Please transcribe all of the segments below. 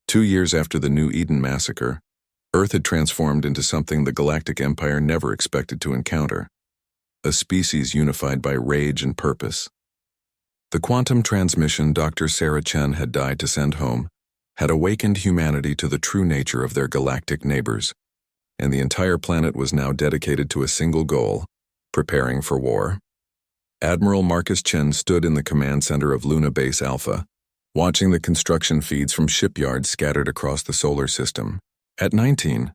2 years after the New Eden massacre, Earth had transformed into something the Galactic Empire never expected to encounter: a species unified by rage and purpose. The quantum transmission Dr. Sarah Chen had died to send home had awakened humanity to the true nature of their galactic neighbors, and the entire planet was now dedicated to a single goal: preparing for war. Admiral Marcus Chen stood in the command center of Luna Base Alpha, watching the construction feeds from shipyards scattered across the solar system. At 19,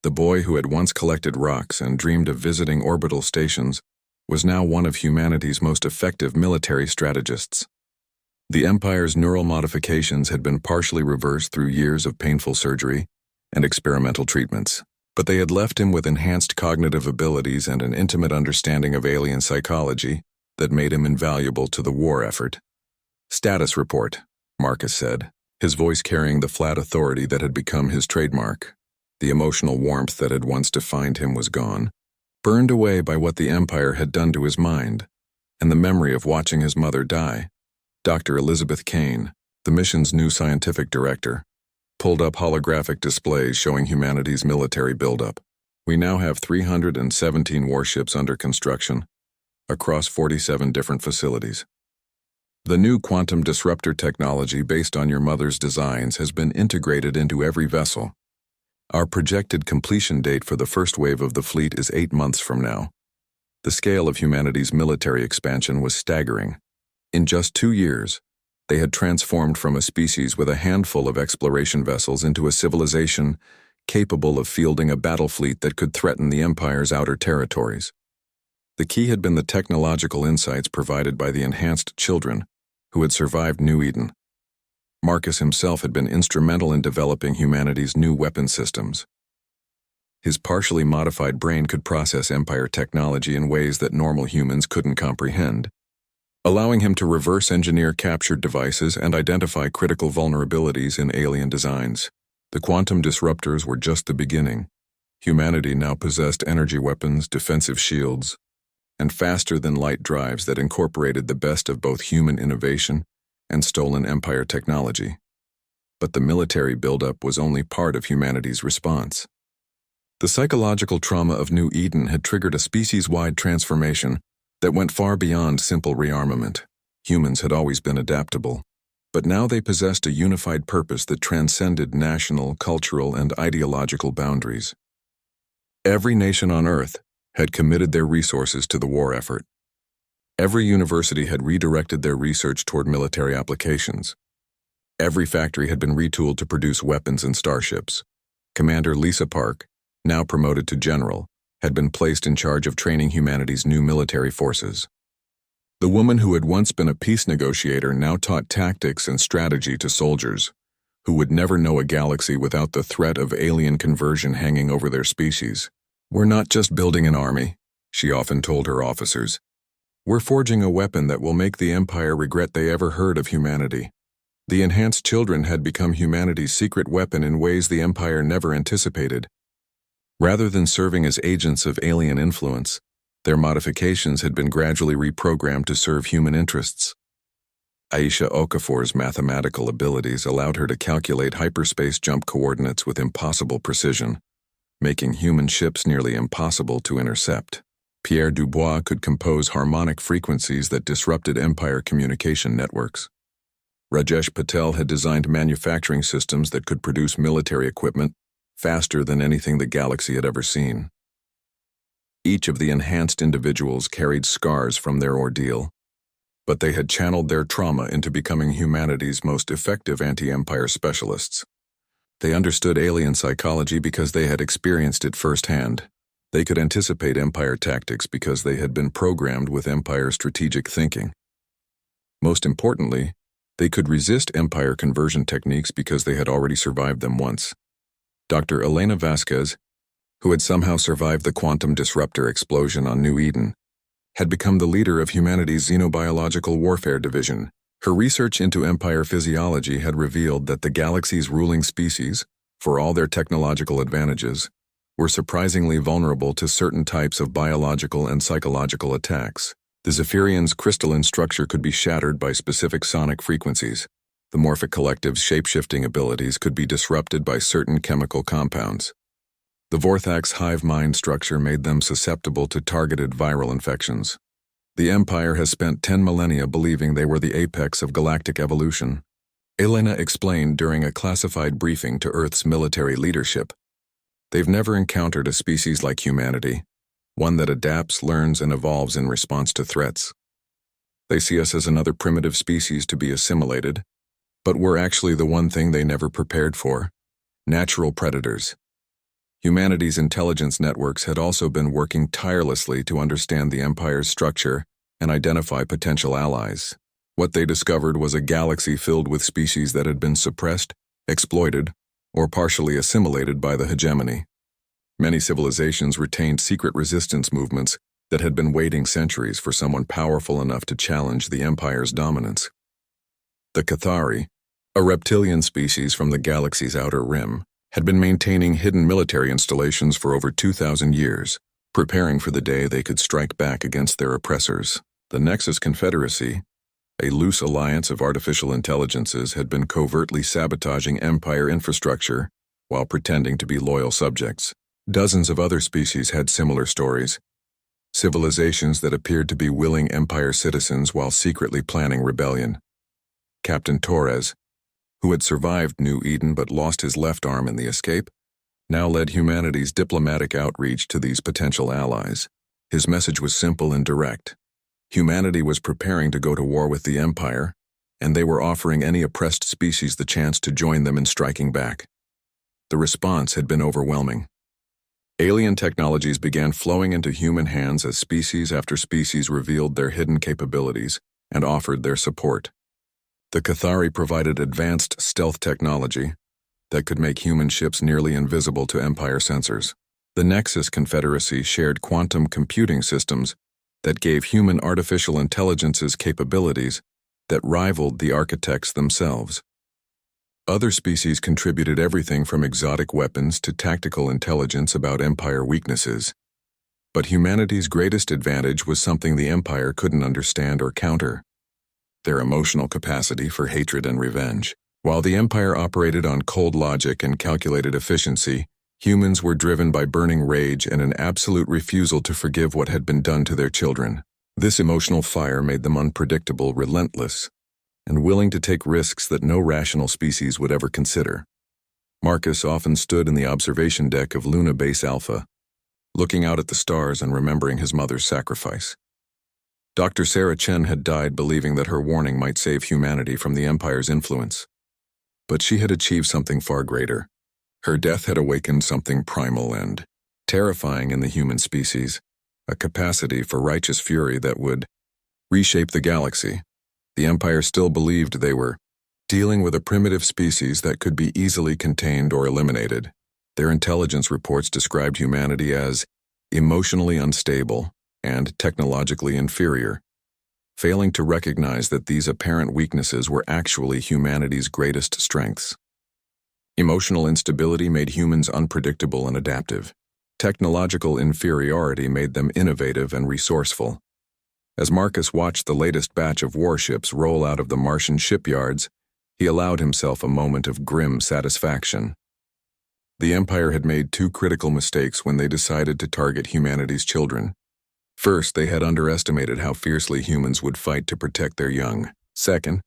the boy who had once collected rocks and dreamed of visiting orbital stations was now one of humanity's most effective military strategists. The Empire's neural modifications had been partially reversed through years of painful surgery and experimental treatments, but they had left him with enhanced cognitive abilities and an intimate understanding of alien psychology that made him invaluable to the war effort. "Status report," Marcus said, his voice carrying the flat authority that had become his trademark. The emotional warmth that had once defined him was gone, burned away by what the Empire had done to his mind, and the memory of watching his mother die. Dr. Elizabeth Kane, the mission's new scientific director, pulled up holographic displays showing humanity's military buildup. "We now have 317 warships under construction, across 47 different facilities. The new quantum disruptor technology based on your mother's designs has been integrated into every vessel. Our projected completion date for the first wave of the fleet is 8 months from now." The scale of humanity's military expansion was staggering. In just 2 years, they had transformed from a species with a handful of exploration vessels into a civilization capable of fielding a battle fleet that could threaten the Empire's outer territories. The key had been the technological insights provided by the enhanced children who had survived New Eden. Marcus himself had been instrumental in developing humanity's new weapon systems. His partially modified brain could process Empire technology in ways that normal humans couldn't comprehend, allowing him to reverse engineer captured devices and identify critical vulnerabilities in alien designs. The quantum disruptors were just the beginning. Humanity now possessed energy weapons, defensive shields, and faster-than-light drives that incorporated the best of both human innovation and stolen Empire technology. But the military buildup was only part of humanity's response. The psychological trauma of New Eden had triggered a species-wide transformation that went far beyond simple rearmament. Humans had always been adaptable, but now they possessed a unified purpose that transcended national, cultural, and ideological boundaries. Every nation on Earth had committed their resources to the war effort. Every university had redirected their research toward military applications. Every factory had been retooled to produce weapons and starships. Commander Lisa Park, now promoted to general, had been placed in charge of training humanity's new military forces. The woman who had once been a peace negotiator now taught tactics and strategy to soldiers, who would never know a galaxy without the threat of alien conversion hanging over their species. "We're not just building an army," she often told her officers. "We're forging a weapon that will make the Empire regret they ever heard of humanity." The enhanced children had become humanity's secret weapon in ways the Empire never anticipated. Rather than serving as agents of alien influence, their modifications had been gradually reprogrammed to serve human interests. Aisha Okafor's mathematical abilities allowed her to calculate hyperspace jump coordinates with impossible precision, making human ships nearly impossible to intercept. Pierre Dubois could compose harmonic frequencies that disrupted Empire communication networks. Rajesh Patel had designed manufacturing systems that could produce military equipment faster than anything the galaxy had ever seen. Each of the enhanced individuals carried scars from their ordeal, but they had channeled their trauma into becoming humanity's most effective anti-Empire specialists. They understood alien psychology because they had experienced it firsthand. They could anticipate Empire tactics because they had been programmed with Empire strategic thinking. Most importantly, they could resist Empire conversion techniques because they had already survived them once. Dr. Elena Vasquez, who had somehow survived the quantum disruptor explosion on New Eden, had become the leader of humanity's xenobiological warfare division. Her research into Empire physiology had revealed that the galaxy's ruling species, for all their technological advantages, were surprisingly vulnerable to certain types of biological and psychological attacks. The Zephyrian's crystalline structure could be shattered by specific sonic frequencies. The Morphic Collective's shape-shifting abilities could be disrupted by certain chemical compounds. The Vorthak's hive mind structure made them susceptible to targeted viral infections. The Empire has spent 10 millennia believing they were the apex of galactic evolution. Elena explained during a classified briefing to Earth's military leadership. They've never encountered a species like humanity, one that adapts, learns, and evolves in response to threats. They see us as another primitive species to be assimilated, but we're actually the one thing they never prepared for: natural predators. Humanity's intelligence networks had also been working tirelessly to understand the Empire's structure and identify potential allies. What they discovered was a galaxy filled with species that had been suppressed, exploited, or partially assimilated by the hegemony. Many civilizations retained secret resistance movements that had been waiting centuries for someone powerful enough to challenge the Empire's dominance. The Cathari, a reptilian species from the galaxy's outer rim, had been maintaining hidden military installations for over 2,000 years, preparing for the day they could strike back against their oppressors. The Nexus Confederacy, a loose alliance of artificial intelligences, had been covertly sabotaging Empire infrastructure while pretending to be loyal subjects. Dozens of other species had similar stories, civilizations that appeared to be willing Empire citizens while secretly planning rebellion. Captain Torres, who had survived New Eden but lost his left arm in the escape, now led humanity's diplomatic outreach to these potential allies. His message was simple and direct. Humanity was preparing to go to war with the Empire, and they were offering any oppressed species the chance to join them in striking back. The response had been overwhelming. Alien technologies began flowing into human hands as species after species revealed their hidden capabilities and offered their support. The Cathari provided advanced stealth technology that could make human ships nearly invisible to Empire sensors. The Nexus Confederacy shared quantum computing systems that gave human artificial intelligences capabilities that rivaled the architects themselves. Other species contributed everything from exotic weapons to tactical intelligence about Empire weaknesses. But humanity's greatest advantage was something the Empire couldn't understand or counter: their emotional capacity for hatred and revenge. While the Empire operated on cold logic and calculated efficiency, humans were driven by burning rage and an absolute refusal to forgive what had been done to their children. This emotional fire made them unpredictable, relentless, and willing to take risks that no rational species would ever consider. Marcus often stood in the observation deck of Luna Base Alpha, looking out at the stars and remembering his mother's sacrifice. Dr. Sarah Chen had died believing that her warning might save humanity from the Empire's influence. But she had achieved something far greater. Her death had awakened something primal and terrifying in the human species, a capacity for righteous fury that would reshape the galaxy. The Empire still believed they were dealing with a primitive species that could be easily contained or eliminated. Their intelligence reports described humanity as emotionally unstable and technologically inferior, failing to recognize that these apparent weaknesses were actually humanity's greatest strengths. Emotional instability made humans unpredictable and adaptive. Technological inferiority made them innovative and resourceful. As Marcus watched the latest batch of warships roll out of the Martian shipyards, he allowed himself a moment of grim satisfaction. The Empire had made two critical mistakes when they decided to target humanity's children. First, they had underestimated how fiercely humans would fight to protect their young. Second,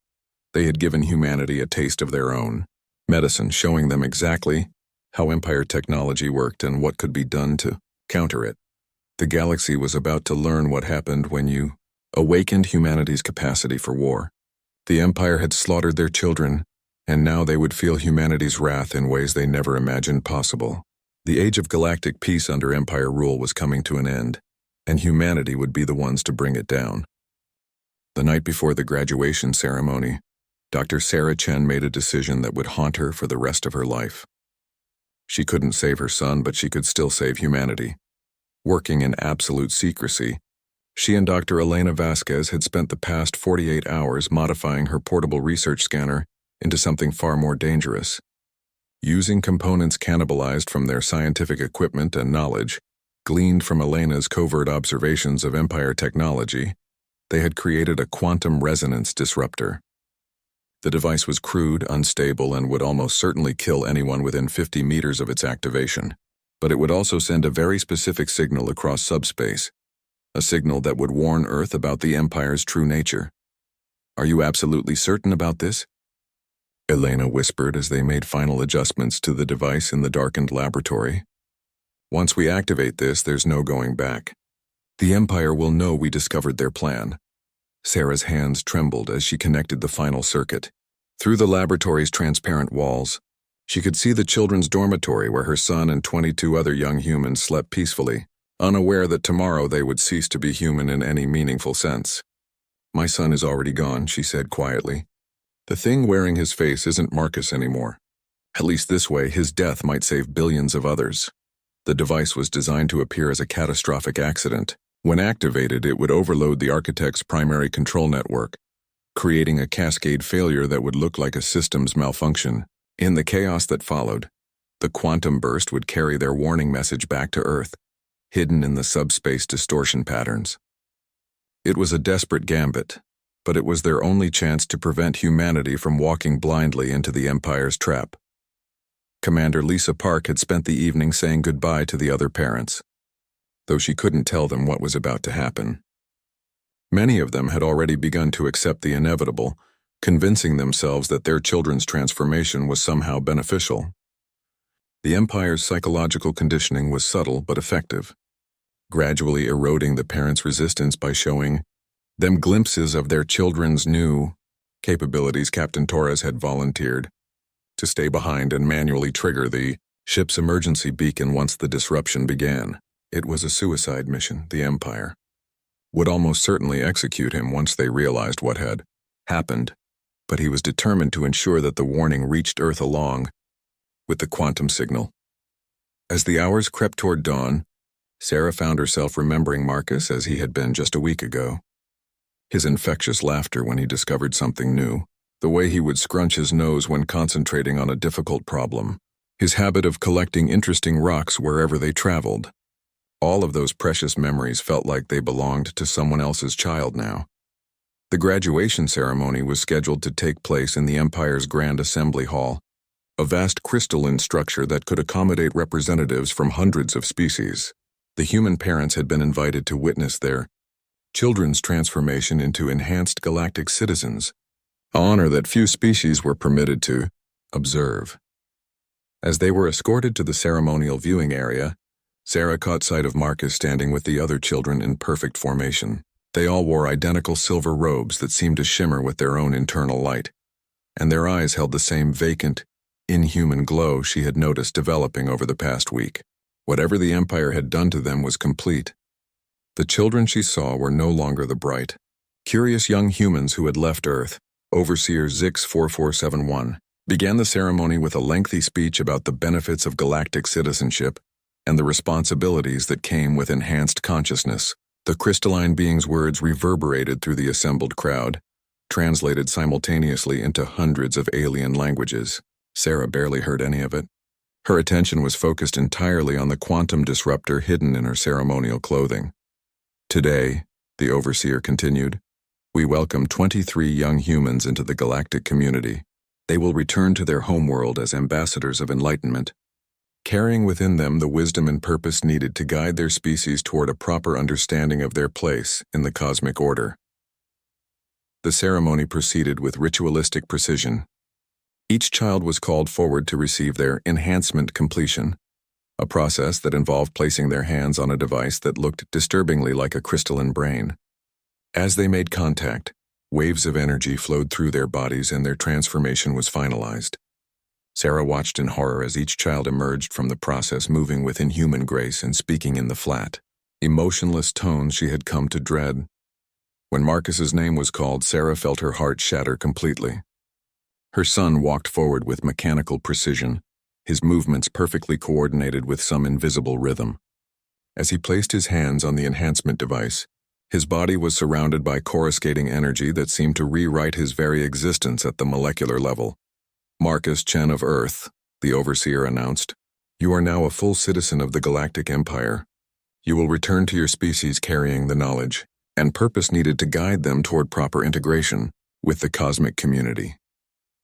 they had given humanity a taste of their own medicine, showing them exactly how Empire technology worked and what could be done to counter it. The galaxy was about to learn what happened when you awakened humanity's capacity for war. The Empire had slaughtered their children, and now they would feel humanity's wrath in ways they never imagined possible. The age of galactic peace under Empire rule was coming to an end, and humanity would be the ones to bring it down. The night before the graduation ceremony, Dr. Sarah Chen made a decision that would haunt her for the rest of her life. She couldn't save her son, but she could still save humanity. Working in absolute secrecy, she and Dr. Elena Vasquez had spent the past 48 hours modifying her portable research scanner into something far more dangerous. Using components cannibalized from their scientific equipment and knowledge, gleaned from Elena's covert observations of Empire technology, they had created a quantum resonance disruptor. The device was crude, unstable, and would almost certainly kill anyone within 50 meters of its activation. But it would also send a very specific signal across subspace, a signal that would warn Earth about the Empire's true nature. "Are you absolutely certain about this?" Elena whispered as they made final adjustments to the device in the darkened laboratory. "Once we activate this, there's no going back. The Empire will know we discovered their plan." Sarah's hands trembled as she connected the final circuit. Through the laboratory's transparent walls, she could see the children's dormitory where her son and 22 other young humans slept peacefully, unaware that tomorrow they would cease to be human in any meaningful sense. "My son is already gone," she said quietly. "The thing wearing his face isn't Marcus anymore. At least this way, his death might save billions of others." The device was designed to appear as a catastrophic accident. When activated, it would overload the architect's primary control network, creating a cascade failure that would look like a systems malfunction. In the chaos that followed, the quantum burst would carry their warning message back to Earth, hidden in the subspace distortion patterns. It was a desperate gambit, but it was their only chance to prevent humanity from walking blindly into the Empire's trap. Commander Lisa Park had spent the evening saying goodbye to the other parents, though she couldn't tell them what was about to happen. Many of them had already begun to accept the inevitable, convincing themselves that their children's transformation was somehow beneficial. The Empire's psychological conditioning was subtle but effective, gradually eroding the parents' resistance by showing them glimpses of their children's new capabilities. Captain Torres had volunteered to stay behind and manually trigger the ship's emergency beacon once the disruption began. It was a suicide mission. The Empire would almost certainly execute him once they realized what had happened, but he was determined to ensure that the warning reached Earth along with the quantum signal. As the hours crept toward dawn, Sarah found herself remembering Marcus as he had been just a week ago. His infectious laughter when he discovered something new, the way he would scrunch his nose when concentrating on a difficult problem, his habit of collecting interesting rocks wherever they traveled. All of those precious memories felt like they belonged to someone else's child now. The graduation ceremony was scheduled to take place in the Empire's Grand Assembly Hall, a vast crystalline structure that could accommodate representatives from hundreds of species. The human parents had been invited to witness their children's transformation into enhanced galactic citizens, an honor that few species were permitted to observe. As they were escorted to the ceremonial viewing area, Sarah caught sight of Marcus standing with the other children in perfect formation. They all wore identical silver robes that seemed to shimmer with their own internal light, and their eyes held the same vacant, inhuman glow she had noticed developing over the past week. Whatever the Empire had done to them was complete. The children she saw were no longer the bright, curious young humans who had left Earth. Overseer Zix-4471 began the ceremony with a lengthy speech about the benefits of galactic citizenship and the responsibilities that came with enhanced consciousness. The crystalline being's words reverberated through the assembled crowd, translated simultaneously into hundreds of alien languages. Sarah barely heard any of it. Her attention was focused entirely on the quantum disruptor hidden in her ceremonial clothing. "Today," the overseer continued, "we welcome 23 young humans into the galactic community. They will return to their homeworld as ambassadors of enlightenment, carrying within them the wisdom and purpose needed to guide their species toward a proper understanding of their place in the cosmic order." The ceremony proceeded with ritualistic precision. Each child was called forward to receive their enhancement completion, a process that involved placing their hands on a device that looked disturbingly like a crystalline brain. As they made contact, waves of energy flowed through their bodies and their transformation was finalized. Sarah watched in horror as each child emerged from the process, moving with inhuman grace and speaking in the flat, emotionless tones she had come to dread. When Marcus's name was called, Sarah felt her heart shatter completely. Her son walked forward with mechanical precision, his movements perfectly coordinated with some invisible rhythm. As he placed his hands on the enhancement device, his body was surrounded by coruscating energy that seemed to rewrite his very existence at the molecular level. "Marcus Chen of Earth," the overseer announced, "you are now a full citizen of the Galactic Empire. You will return to your species carrying the knowledge and purpose needed to guide them toward proper integration with the cosmic community."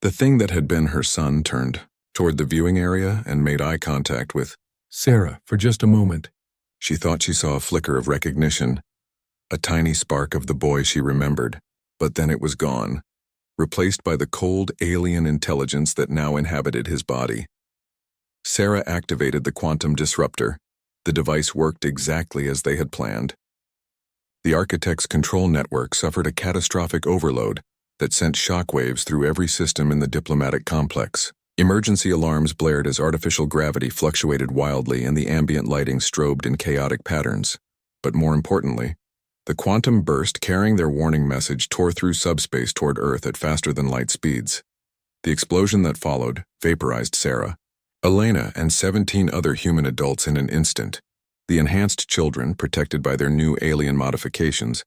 The thing that had been her son turned toward the viewing area and made eye contact with Sarah for just a moment. She thought she saw a flicker of recognition, a tiny spark of the boy she remembered, but then it was gone, replaced by the cold alien intelligence that now inhabited his body. Sarah activated the quantum disruptor. The device worked exactly as they had planned. The architect's control network suffered a catastrophic overload that sent shockwaves through every system in the diplomatic complex. Emergency alarms blared as artificial gravity fluctuated wildly and the ambient lighting strobed in chaotic patterns. But more importantly, the quantum burst carrying their warning message tore through subspace toward Earth at faster-than-light speeds. The explosion that followed vaporized Sarah, Elena, and 17 other human adults in an instant. The enhanced children, protected by their new alien modifications,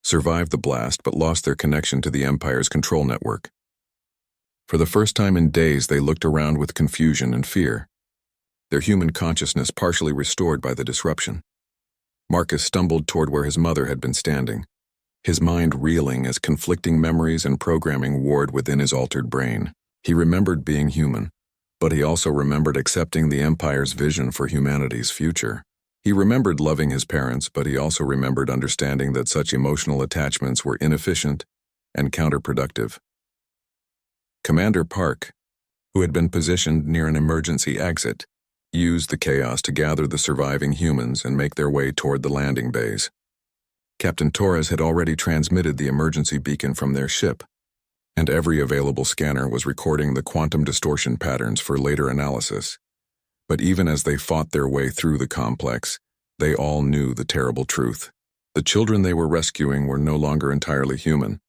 survived the blast but lost their connection to the Empire's control network. For the first time in days, they looked around with confusion and fear, their human consciousness partially restored by the disruption. Marcus stumbled toward where his mother had been standing, his mind reeling as conflicting memories and programming warred within his altered brain. He remembered being human, but he also remembered accepting the Empire's vision for humanity's future. He remembered loving his parents, but he also remembered understanding that such emotional attachments were inefficient and counterproductive. Commander Park, who had been positioned near an emergency exit, used the chaos to gather the surviving humans and make their way toward the landing bays. Captain Torres had already transmitted the emergency beacon from their ship, and every available scanner was recording the quantum distortion patterns for later analysis. But even as they fought their way through the complex, they all knew the terrible truth. The children they were rescuing were no longer entirely human.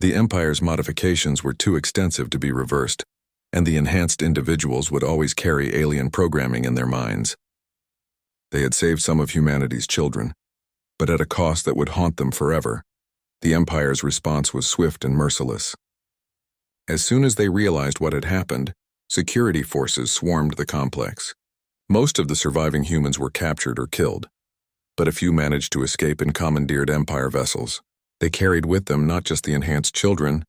The Empire's modifications were too extensive to be reversed, and the enhanced individuals would always carry alien programming in their minds. They had saved some of humanity's children, but at a cost that would haunt them forever. The Empire's response was swift and merciless. As soon as they realized what had happened, security forces swarmed the complex. Most of the surviving humans were captured or killed, but a few managed to escape in commandeered Empire vessels. They carried with them not just the enhanced children,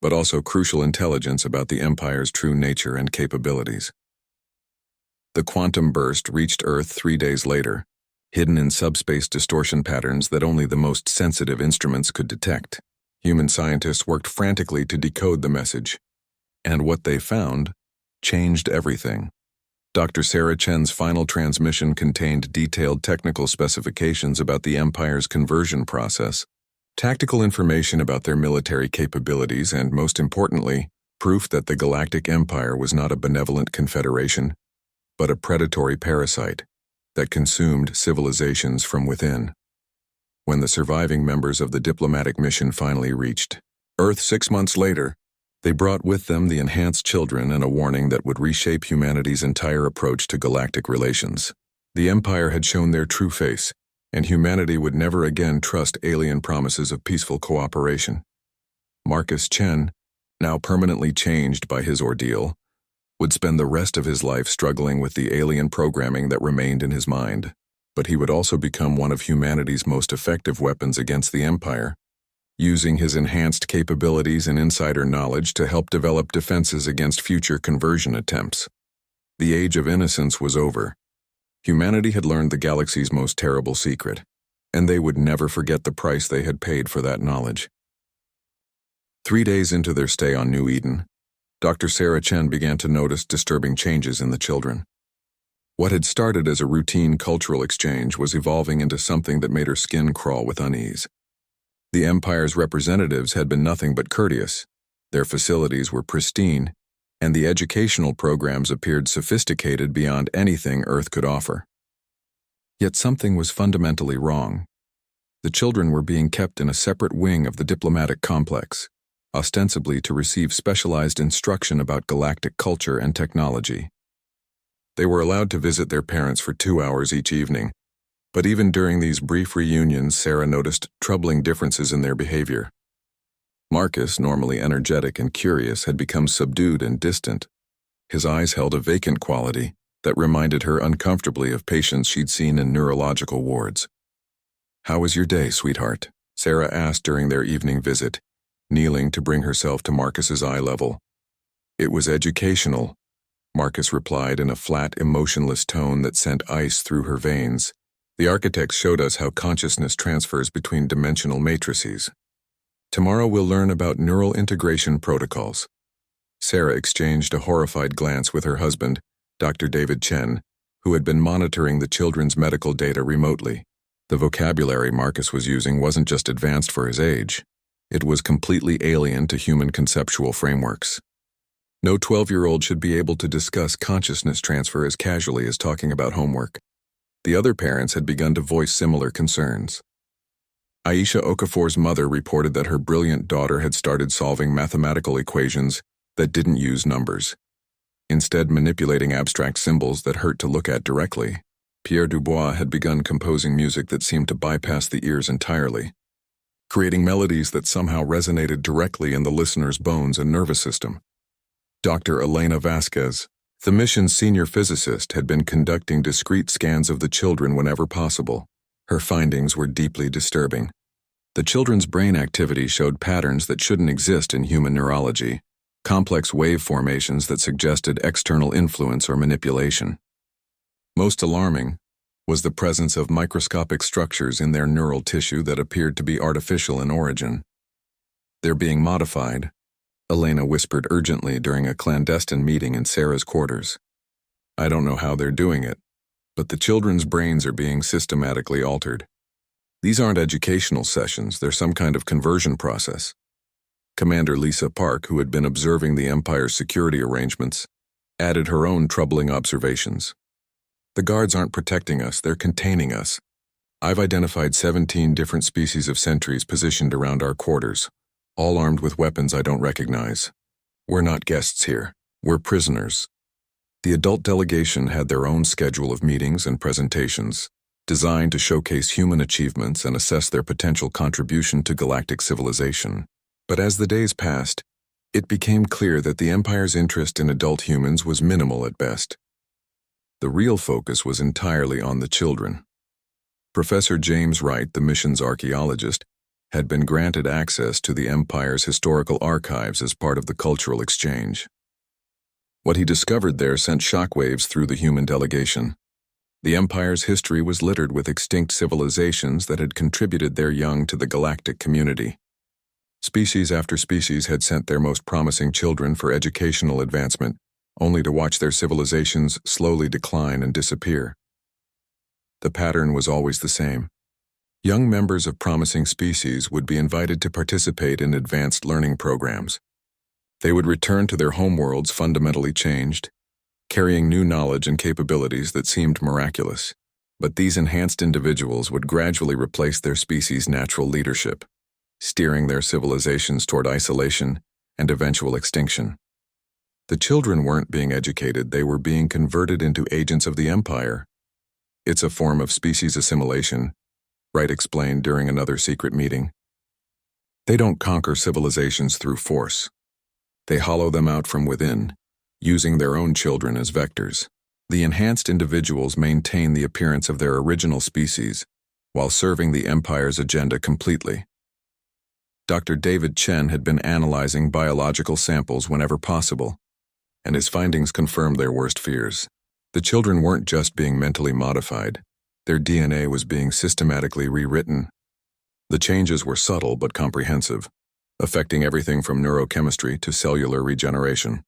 but also crucial intelligence about the Empire's true nature and capabilities. The quantum burst reached Earth 3 days later, hidden in subspace distortion patterns that only the most sensitive instruments could detect. Human scientists worked frantically to decode the message, and what they found changed everything. Dr. Sarah Chen's final transmission contained detailed technical specifications about the Empire's conversion process, tactical information about their military capabilities, and, most importantly, proof that the Galactic Empire was not a benevolent confederation, but a predatory parasite that consumed civilizations from within. When the surviving members of the diplomatic mission finally reached Earth 6 months later, they brought with them the enhanced children and a warning that would reshape humanity's entire approach to galactic relations. The Empire had shown their true face, and humanity would never again trust alien promises of peaceful cooperation. Marcus Chen, now permanently changed by his ordeal, would spend the rest of his life struggling with the alien programming that remained in his mind. But he would also become one of humanity's most effective weapons against the Empire, using his enhanced capabilities and insider knowledge to help develop defenses against future conversion attempts. The age of innocence was over. Humanity had learned the galaxy's most terrible secret, and they would never forget the price they had paid for that knowledge. 3 days into their stay on New Eden, Dr. Sarah Chen began to notice disturbing changes in the children. What had started as a routine cultural exchange was evolving into something that made her skin crawl with unease. The Empire's representatives had been nothing but courteous. Their facilities were pristine, and the educational programs appeared sophisticated beyond anything Earth could offer. Yet something was fundamentally wrong. The children were being kept in a separate wing of the diplomatic complex, ostensibly to receive specialized instruction about galactic culture and technology. They were allowed to visit their parents for 2 hours each evening, but even during these brief reunions, Sarah noticed troubling differences in their behavior. Marcus, normally energetic and curious, had become subdued and distant. His eyes held a vacant quality that reminded her uncomfortably of patients she'd seen in neurological wards. "How was your day, sweetheart?" Sarah asked during their evening visit, kneeling to bring herself to Marcus's eye level. It was educational, Marcus replied in a flat, emotionless tone that sent ice through her veins. The architects showed us how consciousness transfers between dimensional matrices. Tomorrow we'll learn about neural integration protocols. Sarah exchanged a horrified glance with her husband, Dr. David Chen, who had been monitoring the children's medical data remotely. The vocabulary Marcus was using wasn't just advanced for his age. It was completely alien to human conceptual frameworks. No 12-year-old should be able to discuss consciousness transfer as casually as talking about homework. The other parents had begun to voice similar concerns. Aisha Okafor's mother reported that her brilliant daughter had started solving mathematical equations that didn't use numbers, instead manipulating abstract symbols that hurt to look at directly. Pierre Dubois had begun composing music that seemed to bypass the ears entirely, creating melodies that somehow resonated directly in the listener's bones and nervous system. Dr. Elena Vasquez, the mission's senior physicist, had been conducting discrete scans of the children whenever possible. Her findings were deeply disturbing. The children's brain activity showed patterns that shouldn't exist in human neurology, complex wave formations that suggested external influence or manipulation. Most alarming was the presence of microscopic structures in their neural tissue that appeared to be artificial in origin. "They're being modified," Elena whispered urgently during a clandestine meeting in Sarah's quarters. "I don't know how they're doing it, but the children's brains are being systematically altered. These aren't educational sessions, they're some kind of conversion process." Commander Lisa Park, who had been observing the Empire's security arrangements, added her own troubling observations. "The guards aren't protecting us, they're containing us. I've identified 17 different species of sentries positioned around our quarters, all armed with weapons I don't recognize. We're not guests here, we're prisoners." The adult delegation had their own schedule of meetings and presentations, designed to showcase human achievements and assess their potential contribution to galactic civilization. But as the days passed, it became clear that the Empire's interest in adult humans was minimal at best. The real focus was entirely on the children. Professor James Wright, the mission's archaeologist, had been granted access to the Empire's historical archives as part of the cultural exchange. What he discovered there sent shockwaves through the human delegation. The Empire's history was littered with extinct civilizations that had contributed their young to the galactic community. Species after species had sent their most promising children for educational advancement, only to watch their civilizations slowly decline and disappear. The pattern was always the same. Young members of promising species would be invited to participate in advanced learning programs. They would return to their homeworlds fundamentally changed, carrying new knowledge and capabilities that seemed miraculous. But these enhanced individuals would gradually replace their species' natural leadership, steering their civilizations toward isolation and eventual extinction. The children weren't being educated, they were being converted into agents of the Empire. "It's a form of species assimilation," Wright explained during another secret meeting. "They don't conquer civilizations through force. They hollow them out from within, using their own children as vectors. The enhanced individuals maintain the appearance of their original species, while serving the Empire's agenda completely." Dr. David Chen had been analyzing biological samples whenever possible, and his findings confirmed their worst fears. The children weren't just being mentally modified, their DNA was being systematically rewritten. The changes were subtle but comprehensive, affecting everything from neurochemistry to cellular regeneration.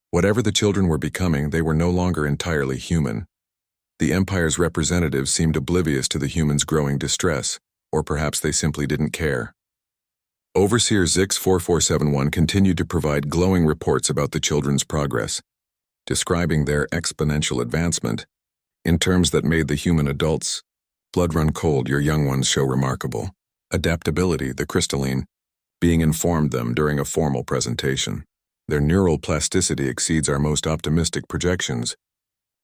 Whatever the children were becoming, they were no longer entirely human. The Empire's representatives seemed oblivious to the humans' growing distress, or perhaps they simply didn't care. Overseer Zix 4471 continued to provide glowing reports about the children's progress, describing their exponential advancement in terms that made the human adults' blood run cold. "Your young ones show remarkable adaptability," the crystalline being informed them during a formal presentation. "Their neural plasticity exceeds our most optimistic projections.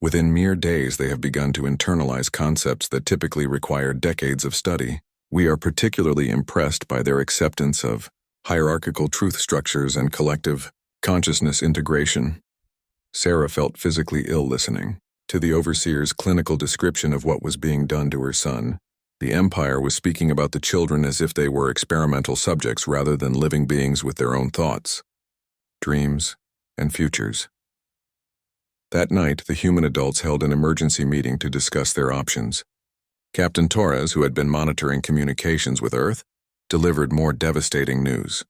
Within mere days, they have begun to internalize concepts that typically require decades of study. We are particularly impressed by their acceptance of hierarchical truth structures and collective consciousness integration." Sarah felt physically ill listening to the overseer's clinical description of what was being done to her son. The Empire was speaking about the children as if they were experimental subjects rather than living beings with their own thoughts, dreams, and futures. That night, the human adults held an emergency meeting to discuss their options. Captain Torres, who had been monitoring communications with Earth, delivered more devastating news.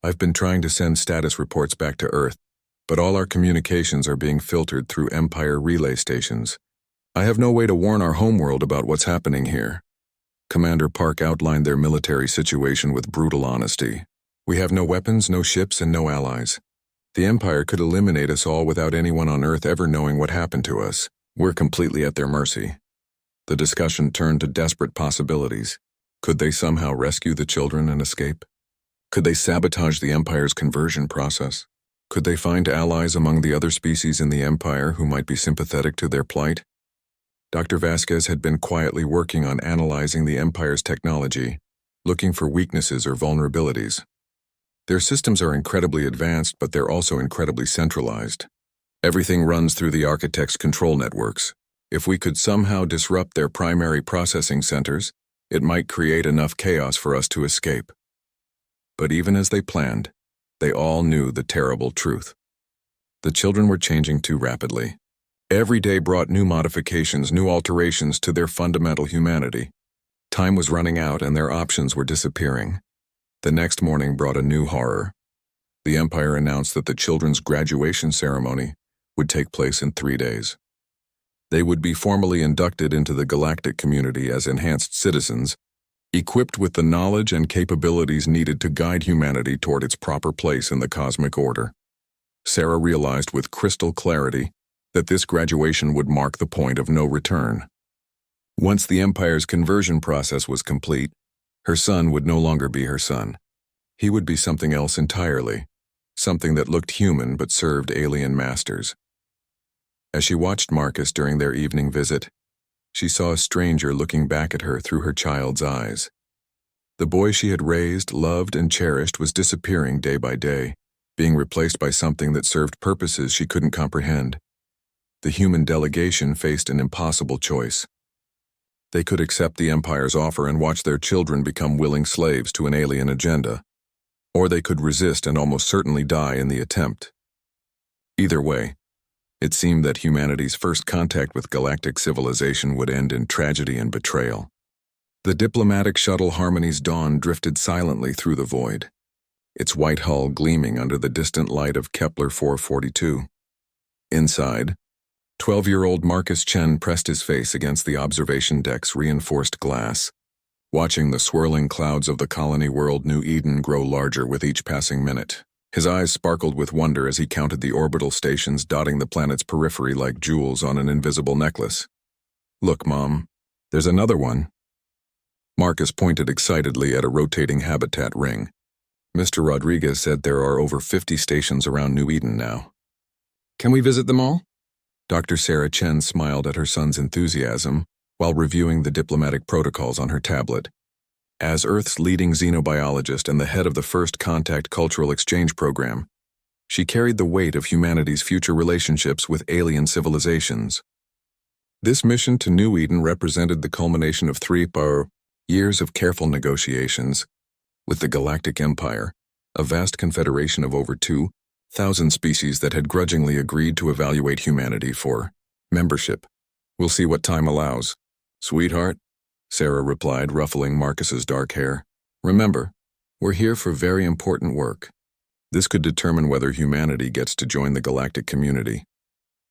"I've been trying to send status reports back to Earth, but all our communications are being filtered through Empire relay stations. I have no way to warn our homeworld about what's happening here." Commander Park outlined their military situation with brutal honesty. "We have no weapons, no ships, and no allies. The Empire could eliminate us all without anyone on Earth ever knowing what happened to us. We're completely at their mercy." The discussion turned to desperate possibilities. Could they somehow rescue the children and escape? Could they sabotage the Empire's conversion process? Could they find allies among the other species in the Empire who might be sympathetic to their plight? Dr. Vasquez had been quietly working on analyzing the Empire's technology, looking for weaknesses or vulnerabilities. Their systems are incredibly advanced, but they're also incredibly centralized. Everything runs through the architect's control networks. If we could somehow disrupt their primary processing centers, it might create enough chaos for us to escape. But even as they planned, they all knew the terrible truth. The children were changing too rapidly. Every day brought new modifications, new alterations to their fundamental humanity. Time was running out and their options were disappearing. The next morning brought a new horror. The Empire announced that the children's graduation ceremony would take place in 3 days. They would be formally inducted into the Galactic community as enhanced citizens, equipped with the knowledge and capabilities needed to guide humanity toward its proper place in the cosmic order. Sarah realized with crystal clarity that this graduation would mark the point of no return. Once the Empire's conversion process was complete, her son would no longer be her son. He would be something else entirely, something that looked human but served alien masters. As she watched Marcus during their evening visit, she saw a stranger looking back at her through her child's eyes. The boy she had raised, loved, and cherished was disappearing day by day, being replaced by something that served purposes she couldn't comprehend. The human delegation faced an impossible choice. They could accept the Empire's offer and watch their children become willing slaves to an alien agenda, or they could resist and almost certainly die in the attempt. Either way, it seemed that humanity's first contact with galactic civilization would end in tragedy and betrayal. The diplomatic shuttle Harmony's Dawn drifted silently through the void, its white hull gleaming under the distant light of Kepler 442. Inside, 12-year-old Marcus Chen pressed his face against the observation deck's reinforced glass, watching the swirling clouds of the colony world New Eden grow larger with each passing minute. His eyes sparkled with wonder as he counted the orbital stations dotting the planet's periphery like jewels on an invisible necklace. "Look, Mom, there's another one." Marcus pointed excitedly at a rotating habitat ring. "Mr. Rodriguez said there are over 50 stations around New Eden now." "Can we visit them all?" Dr. Sarah Chen smiled at her son's enthusiasm while reviewing the diplomatic protocols on her tablet. As Earth's leading xenobiologist and the head of the First Contact Cultural Exchange Program, she carried the weight of humanity's future relationships with alien civilizations. This mission to New Eden represented the culmination of 3 years of careful negotiations with the Galactic Empire, a vast confederation of over 2,000 species that had grudgingly agreed to evaluate humanity for membership. "We'll see what time allows." "Sweetheart," Sarah replied, ruffling Marcus's dark hair. "Remember, we're here for very important work. This could determine whether humanity gets to join the galactic community."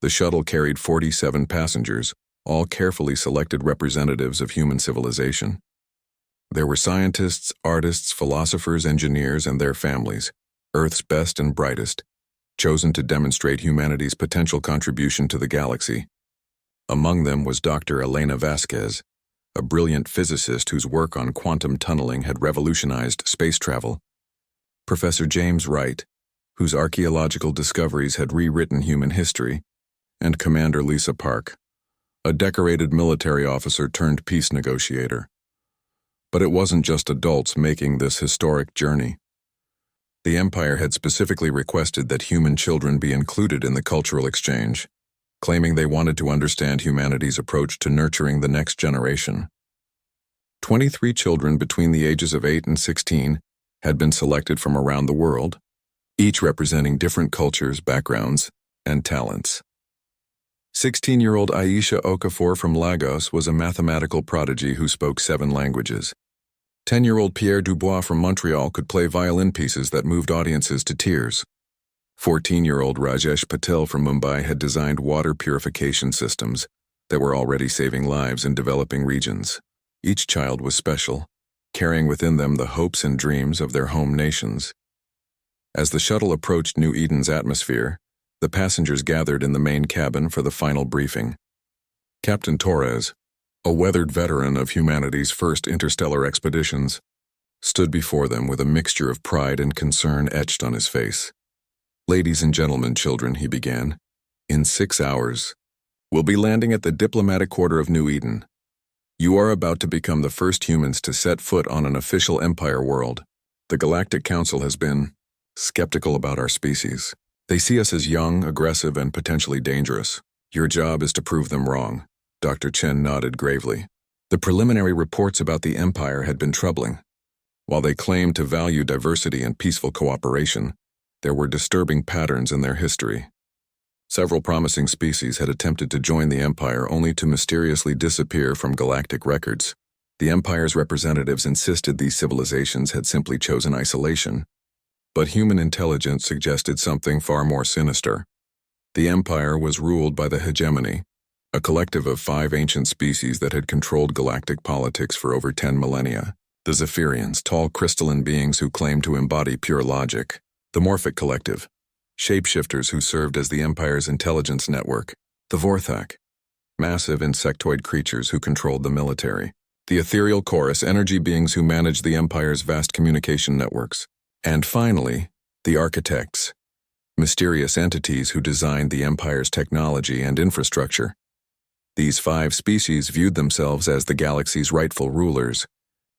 The shuttle carried 47 passengers, all carefully selected representatives of human civilization. There were scientists, artists, philosophers, engineers, and their families, Earth's best and brightest, chosen to demonstrate humanity's potential contribution to the galaxy. Among them was Dr. Elena Vasquez, a brilliant physicist whose work on quantum tunneling had revolutionized space travel, Professor James Wright, whose archaeological discoveries had rewritten human history, and Commander Lisa Park, a decorated military officer turned peace negotiator. But it wasn't just adults making this historic journey. The Empire had specifically requested that human children be included in the cultural exchange, claiming they wanted to understand humanity's approach to nurturing the next generation. 23 children between the ages of 8 and 16 had been selected from around the world, each representing different cultures, backgrounds, and talents. 16-year-old Aisha Okafor from Lagos was a mathematical prodigy who spoke 7 languages. 10-year-old Pierre Dubois from Montreal could play violin pieces that moved audiences to tears. 14-year-old Rajesh Patel from Mumbai had designed water purification systems that were already saving lives in developing regions. Each child was special, carrying within them the hopes and dreams of their home nations. As the shuttle approached New Eden's atmosphere, the passengers gathered in the main cabin for the final briefing. Captain Torres, a weathered veteran of humanity's first interstellar expeditions, stood before them with a mixture of pride and concern etched on his face. "Ladies and gentlemen, children," he began, "in 6 hours, we'll be landing at the diplomatic quarter of New Eden. You are about to become the first humans to set foot on an official Empire world. The Galactic Council has been skeptical about our species. They see us as young, aggressive, and potentially dangerous. Your job is to prove them wrong." Dr. Chen nodded gravely. The preliminary reports about the Empire had been troubling. While they claimed to value diversity and peaceful cooperation, there were disturbing patterns in their history. Several promising species had attempted to join the Empire only to mysteriously disappear from galactic records. The Empire's representatives insisted these civilizations had simply chosen isolation. But human intelligence suggested something far more sinister. The Empire was ruled by the hegemony, a collective of 5 ancient species that had controlled galactic politics for over 10 millennia. The Zephyrians, tall crystalline beings who claimed to embody pure logic. The Morphic Collective, shapeshifters who served as the Empire's intelligence network. The Vorthak, massive insectoid creatures who controlled the military. The Ethereal Chorus, energy beings who managed the Empire's vast communication networks. And finally, the Architects, mysterious entities who designed the Empire's technology and infrastructure. These 5 species viewed themselves as the galaxy's rightful rulers,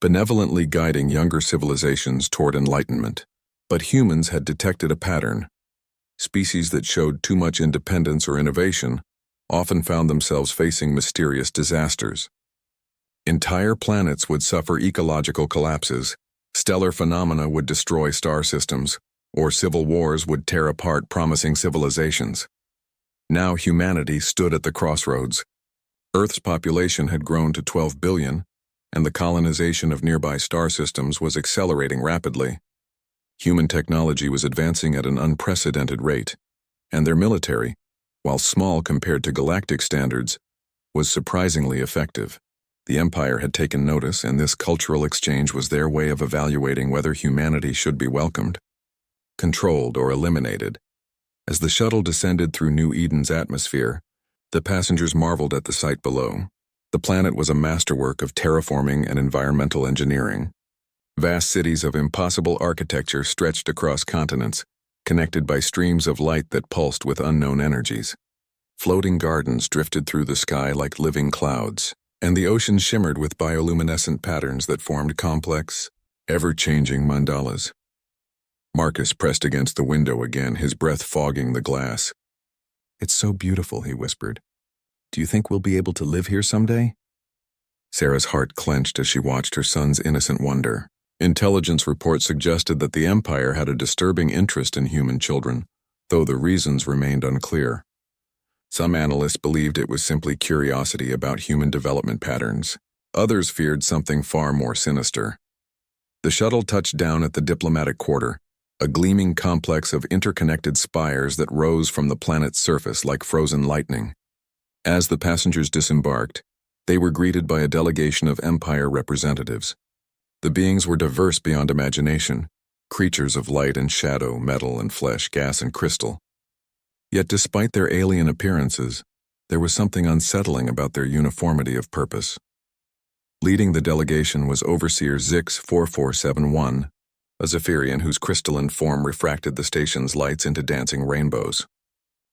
benevolently guiding younger civilizations toward enlightenment. But humans had detected a pattern. Species that showed too much independence or innovation often found themselves facing mysterious disasters. Entire planets would suffer ecological collapses, stellar phenomena would destroy star systems, or civil wars would tear apart promising civilizations. Now humanity stood at the crossroads. Earth's population had grown to 12 billion, and the colonization of nearby star systems was accelerating rapidly. Human technology was advancing at an unprecedented rate, and their military, while small compared to galactic standards, was surprisingly effective. The Empire had taken notice, and this cultural exchange was their way of evaluating whether humanity should be welcomed, controlled, or eliminated. As the shuttle descended through New Eden's atmosphere, the passengers marveled at the sight below. The planet was a masterwork of terraforming and environmental engineering. Vast cities of impossible architecture stretched across continents, connected by streams of light that pulsed with unknown energies. Floating gardens drifted through the sky like living clouds, and the ocean shimmered with bioluminescent patterns that formed complex, ever-changing mandalas. Marcus pressed against the window again, his breath fogging the glass. "It's so beautiful," he whispered. "Do you think we'll be able to live here someday?" Sarah's heart clenched as she watched her son's innocent wonder. Intelligence reports suggested that the Empire had a disturbing interest in human children, though the reasons remained unclear. Some analysts believed it was simply curiosity about human development patterns. Others feared something far more sinister. The shuttle touched down at the diplomatic quarter, a gleaming complex of interconnected spires that rose from the planet's surface like frozen lightning. As the passengers disembarked, they were greeted by a delegation of Empire representatives. The beings were diverse beyond imagination, creatures of light and shadow, metal and flesh, gas and crystal. Yet despite their alien appearances, there was something unsettling about their uniformity of purpose. Leading the delegation was Overseer Zix 4471, a Zephyrian whose crystalline form refracted the station's lights into dancing rainbows.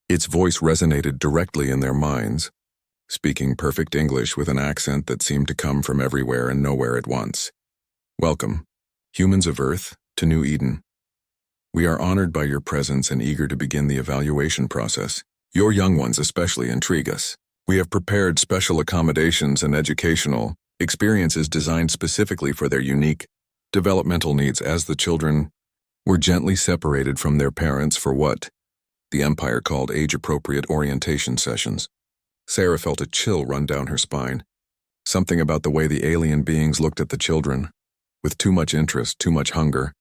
Its voice resonated directly in their minds, speaking perfect English with an accent that seemed to come from everywhere and nowhere at once. "Welcome, humans of Earth, to New Eden. We are honored by your presence and eager to begin the evaluation process. Your young ones especially intrigue us. We have prepared special accommodations and educational experiences designed specifically for their unique developmental needs as the children were gently separated from their parents for what the Empire called age-appropriate orientation sessions. Sarah felt a chill run down her spine. Something about the way the alien beings looked at the children, with too much interest, too much hunger,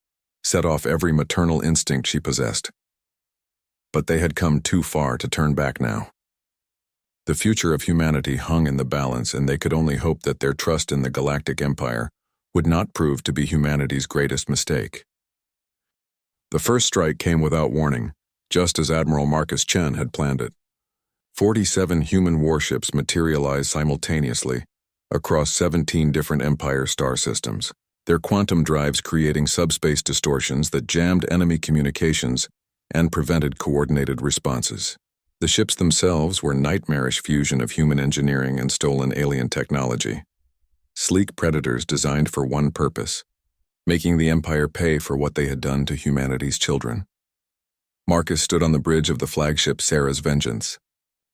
set off every maternal instinct she possessed. But they had come too far to turn back now. The future of humanity hung in the balance, and they could only hope that their trust in the Galactic Empire would not prove to be humanity's greatest mistake. The first strike came without warning, just as Admiral Marcus Chen had planned it. 47 human warships materialized simultaneously across 17 different Empire star systems, their quantum drives creating subspace distortions that jammed enemy communications and prevented coordinated responses. The ships themselves were nightmarish fusion of human engineering and stolen alien technology. Sleek predators designed for one purpose, making the Empire pay for what they had done to humanity's children. Marcus stood on the bridge of the flagship Sarah's Vengeance,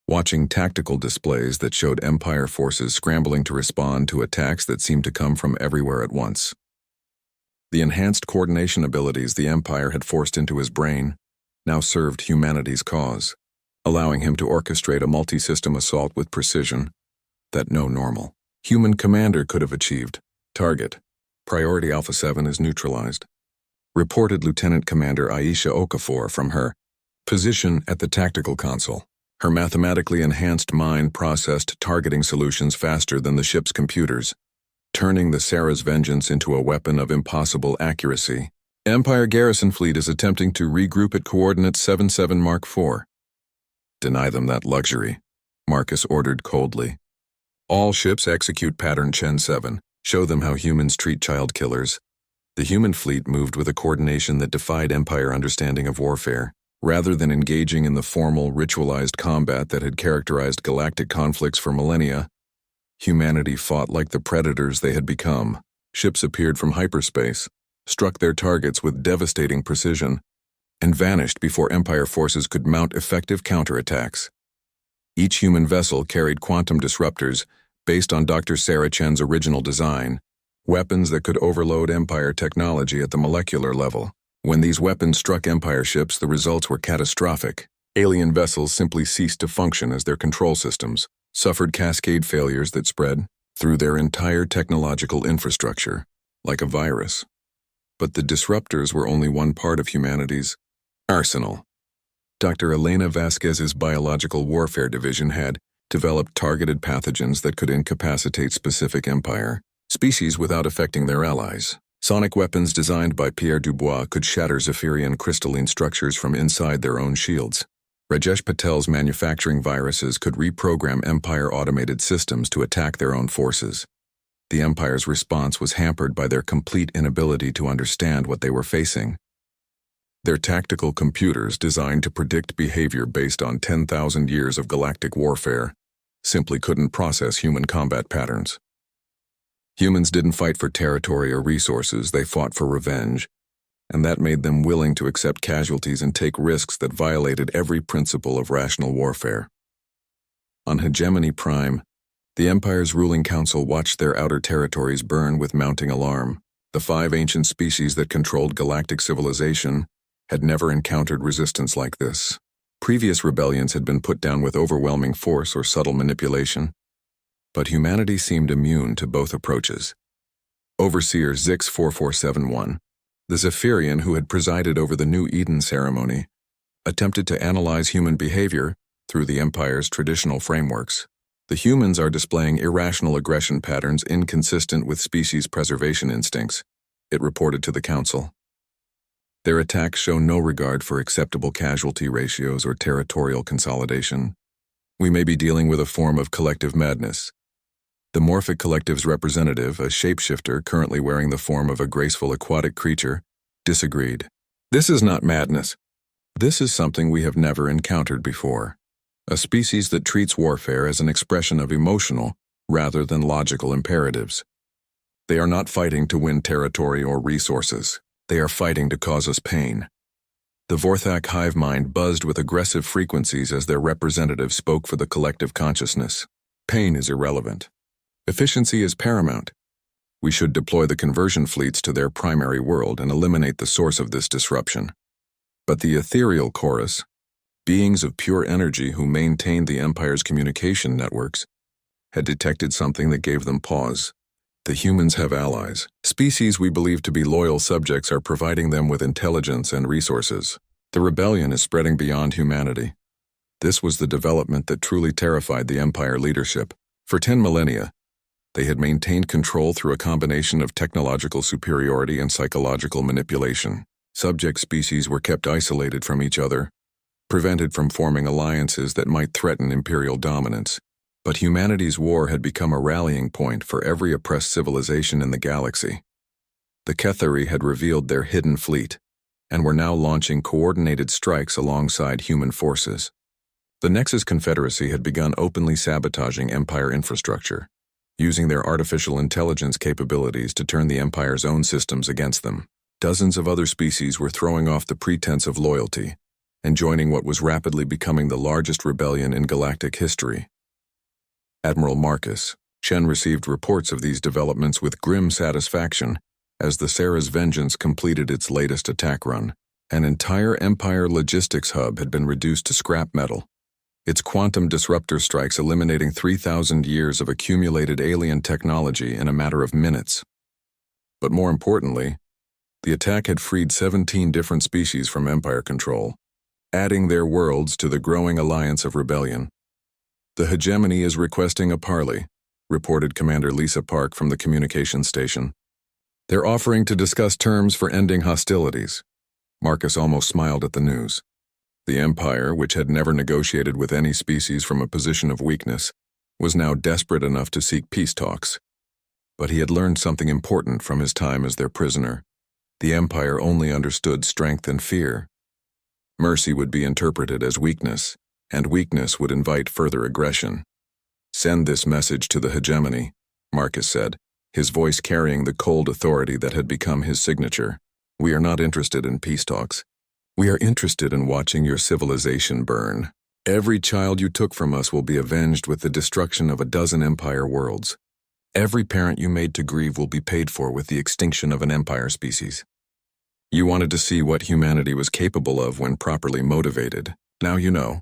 watching tactical displays that showed Empire forces scrambling to respond to attacks that seemed to come from everywhere at once. The enhanced coordination abilities the Empire had forced into his brain now served humanity's cause, allowing him to orchestrate a multi-system assault with precision that no normal human commander could have achieved. Target: Priority Alpha 7 is neutralized. Reported Lieutenant Commander Aisha Okafor from her position at the tactical console. Her mathematically enhanced mind processed targeting solutions faster than the ship's computers, turning the Sarah's Vengeance into a weapon of impossible accuracy. Empire Garrison Fleet is attempting to regroup at coordinates 77 Mark IV. Deny them that luxury, Marcus ordered coldly. All ships execute pattern Chen 7. Show them how humans treat child killers. The human fleet moved with a coordination that defied Empire understanding of warfare. Rather than engaging in the formal, ritualized combat that had characterized galactic conflicts for millennia, humanity fought like the predators they had become. Ships appeared from hyperspace, struck their targets with devastating precision, and vanished before Empire forces could mount effective counterattacks. Each human vessel carried quantum disruptors based on Dr. Sarah Chen's original design, weapons that could overload Empire technology at the molecular level. When these weapons struck Empire ships, the results were catastrophic. Alien vessels simply ceased to function as their control systems, suffered cascade failures that spread through their entire technological infrastructure, like a virus. But the disruptors were only one part of humanity's arsenal. Dr. Elena Vasquez's Biological Warfare Division had developed targeted pathogens that could incapacitate specific Empire species without affecting their allies. Sonic weapons designed by Pierre Dubois could shatter Zephyrian crystalline structures from inside their own shields. Rajesh Patel's manufacturing viruses could reprogram Empire automated systems to attack their own forces. The Empire's response was hampered by their complete inability to understand what they were facing. Their tactical computers, designed to predict behavior based on 10,000 years of galactic warfare, simply couldn't process human combat patterns. Humans didn't fight for territory or resources, they fought for revenge, and that made them willing to accept casualties and take risks that violated every principle of rational warfare. On Hegemony Prime, the Empire's ruling council watched their outer territories burn with mounting alarm. The 5 ancient species that controlled galactic civilization had never encountered resistance like this. Previous rebellions had been put down with overwhelming force or subtle manipulation, but humanity seemed immune to both approaches. Overseer Zix 4471, the Zephyrian who had presided over the New Eden ceremony, attempted to analyze human behavior through the Empire's traditional frameworks. The humans are displaying irrational aggression patterns inconsistent with species preservation instincts, it reported to the Council. Their attacks show no regard for acceptable casualty ratios or territorial consolidation. We may be dealing with a form of collective madness. The Morphic Collective's representative, a shapeshifter currently wearing the form of a graceful aquatic creature, disagreed. This is not madness. This is something we have never encountered before. A species that treats warfare as an expression of emotional rather than logical imperatives. They are not fighting to win territory or resources. They are fighting to cause us pain. The Vorthak hive mind buzzed with aggressive frequencies as their representative spoke for the collective consciousness. Pain is irrelevant. Efficiency is paramount. We should deploy the conversion fleets to their primary world and eliminate the source of this disruption. But the ethereal chorus, beings of pure energy who maintained the Empire's communication networks, had detected something that gave them pause. The humans have allies. Species we believe to be loyal subjects are providing them with intelligence and resources. The rebellion is spreading beyond humanity. This was the development that truly terrified the Empire leadership. For 10 millennia, they had maintained control through a combination of technological superiority and psychological manipulation. Subject species were kept isolated from each other, prevented from forming alliances that might threaten imperial dominance. But humanity's war had become a rallying point for every oppressed civilization in the galaxy. The Kethari had revealed their hidden fleet, and were now launching coordinated strikes alongside human forces. The Nexus Confederacy had begun openly sabotaging Empire infrastructure, using their artificial intelligence capabilities to turn the Empire's own systems against them. Dozens of other species were throwing off the pretense of loyalty and joining what was rapidly becoming the largest rebellion in galactic history. Admiral Marcus Chen received reports of these developments with grim satisfaction as the Sarah's Vengeance completed its latest attack run. An entire Empire logistics hub had been reduced to scrap metal, its quantum disruptor strikes eliminating 3,000 years of accumulated alien technology in a matter of minutes. But more importantly, the attack had freed 17 different species from Empire control, adding their worlds to the growing alliance of rebellion. The hegemony is requesting a parley, reported Commander Lisa Park from the communications station. They're offering to discuss terms for ending hostilities. Marcus almost smiled at the news. The Empire, which had never negotiated with any species from a position of weakness, was now desperate enough to seek peace talks. But he had learned something important from his time as their prisoner. The Empire only understood strength and fear. Mercy would be interpreted as weakness, and weakness would invite further aggression. "Send this message to the hegemony," Marcus said, his voice carrying the cold authority that had become his signature. "We are not interested in peace talks. We are interested in watching your civilization burn. Every child you took from us will be avenged with the destruction of a dozen Empire worlds. Every parent you made to grieve will be paid for with the extinction of an Empire species. You wanted to see what humanity was capable of when properly motivated. Now you know."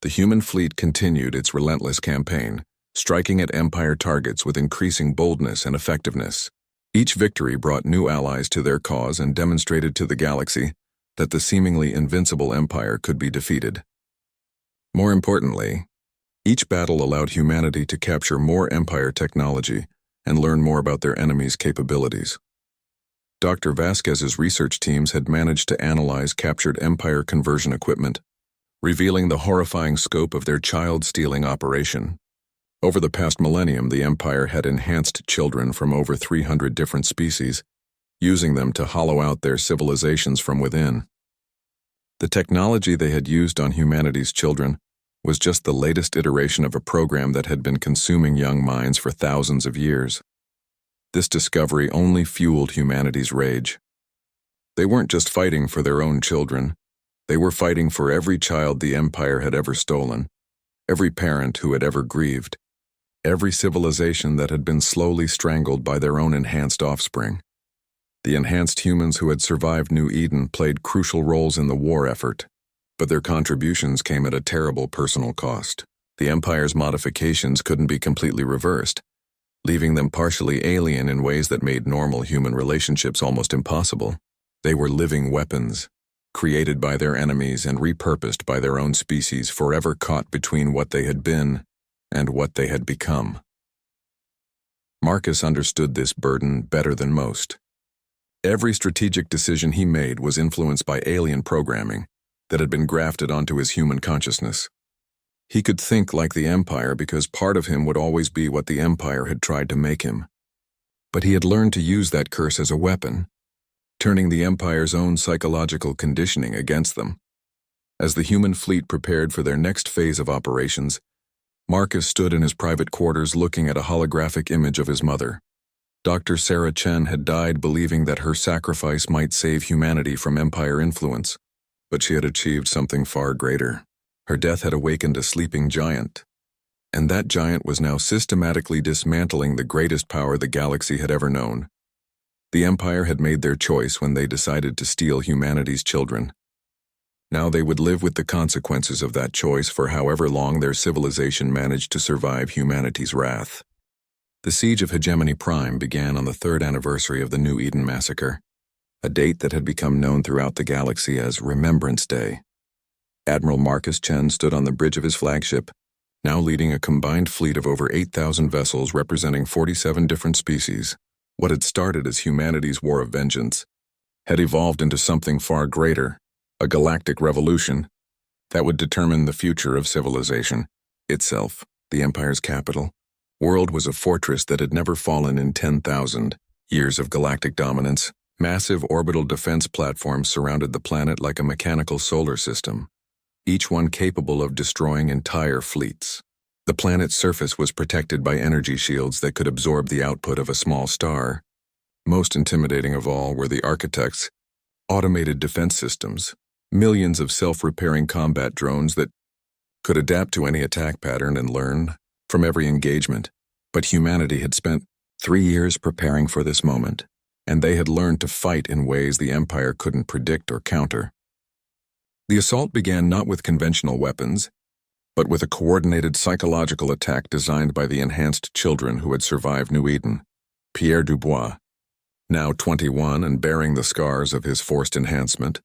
The human fleet continued its relentless campaign, striking at Empire targets with increasing boldness and effectiveness. Each victory brought new allies to their cause and demonstrated to the galaxy that the seemingly invincible Empire could be defeated. More importantly, each battle allowed humanity to capture more Empire technology and learn more about their enemies' capabilities. Dr. Vasquez's research teams had managed to analyze captured Empire conversion equipment, revealing the horrifying scope of their child-stealing operation. Over the past millennium, the Empire had enhanced children from over 300 different species, using them to hollow out their civilizations from within. The technology they had used on humanity's children was just the latest iteration of a program that had been consuming young minds for thousands of years. This discovery only fueled humanity's rage. They weren't just fighting for their own children. They were fighting for every child the Empire had ever stolen, every parent who had ever grieved, every civilization that had been slowly strangled by their own enhanced offspring. The enhanced humans who had survived New Eden played crucial roles in the war effort, but their contributions came at a terrible personal cost. The Empire's modifications couldn't be completely reversed, leaving them partially alien in ways that made normal human relationships almost impossible. They were living weapons, created by their enemies and repurposed by their own species, forever caught between what they had been and what they had become. Marcus understood this burden better than most. Every strategic decision he made was influenced by alien programming that had been grafted onto his human consciousness. He could think like the Empire because part of him would always be what the Empire had tried to make him. But he had learned to use that curse as a weapon, turning the Empire's own psychological conditioning against them. As the human fleet prepared for their next phase of operations, Marcus stood in his private quarters looking at a holographic image of his mother. Dr. Sarah Chen had died believing that her sacrifice might save humanity from Empire influence, but she had achieved something far greater. Her death had awakened a sleeping giant, And that giant was now systematically dismantling the greatest power the galaxy had ever known. The Empire had made their choice when they decided to steal humanity's children. Now they would live with the consequences of that choice for however long their civilization managed to survive humanity's wrath. The siege of Hegemony Prime began on the 3rd anniversary of the New Eden massacre, a date that had become known throughout the galaxy as Remembrance Day. Admiral Marcus Chen stood on the bridge of his flagship, now leading a combined fleet of over 8,000 vessels representing 47 different species. What had started as humanity's war of vengeance had evolved into something far greater, a galactic revolution that would determine the future of civilization itself. The Empire's capital world was a fortress that had never fallen in 10,000 years of galactic dominance. Massive orbital defense platforms surrounded the planet like a mechanical solar system, each one capable of destroying entire fleets. The planet's surface was protected by energy shields that could absorb the output of a small star. Most intimidating of all were the architects' automated defense systems, millions of self-repairing combat drones that could adapt to any attack pattern and learn from every engagement. But humanity had spent 3 years preparing for this moment, and they had learned to fight in ways the Empire couldn't predict or counter. The assault began not with conventional weapons, but with a coordinated psychological attack designed by the enhanced children who had survived New Eden. Pierre Dubois, now 21 and bearing the scars of his forced enhancement,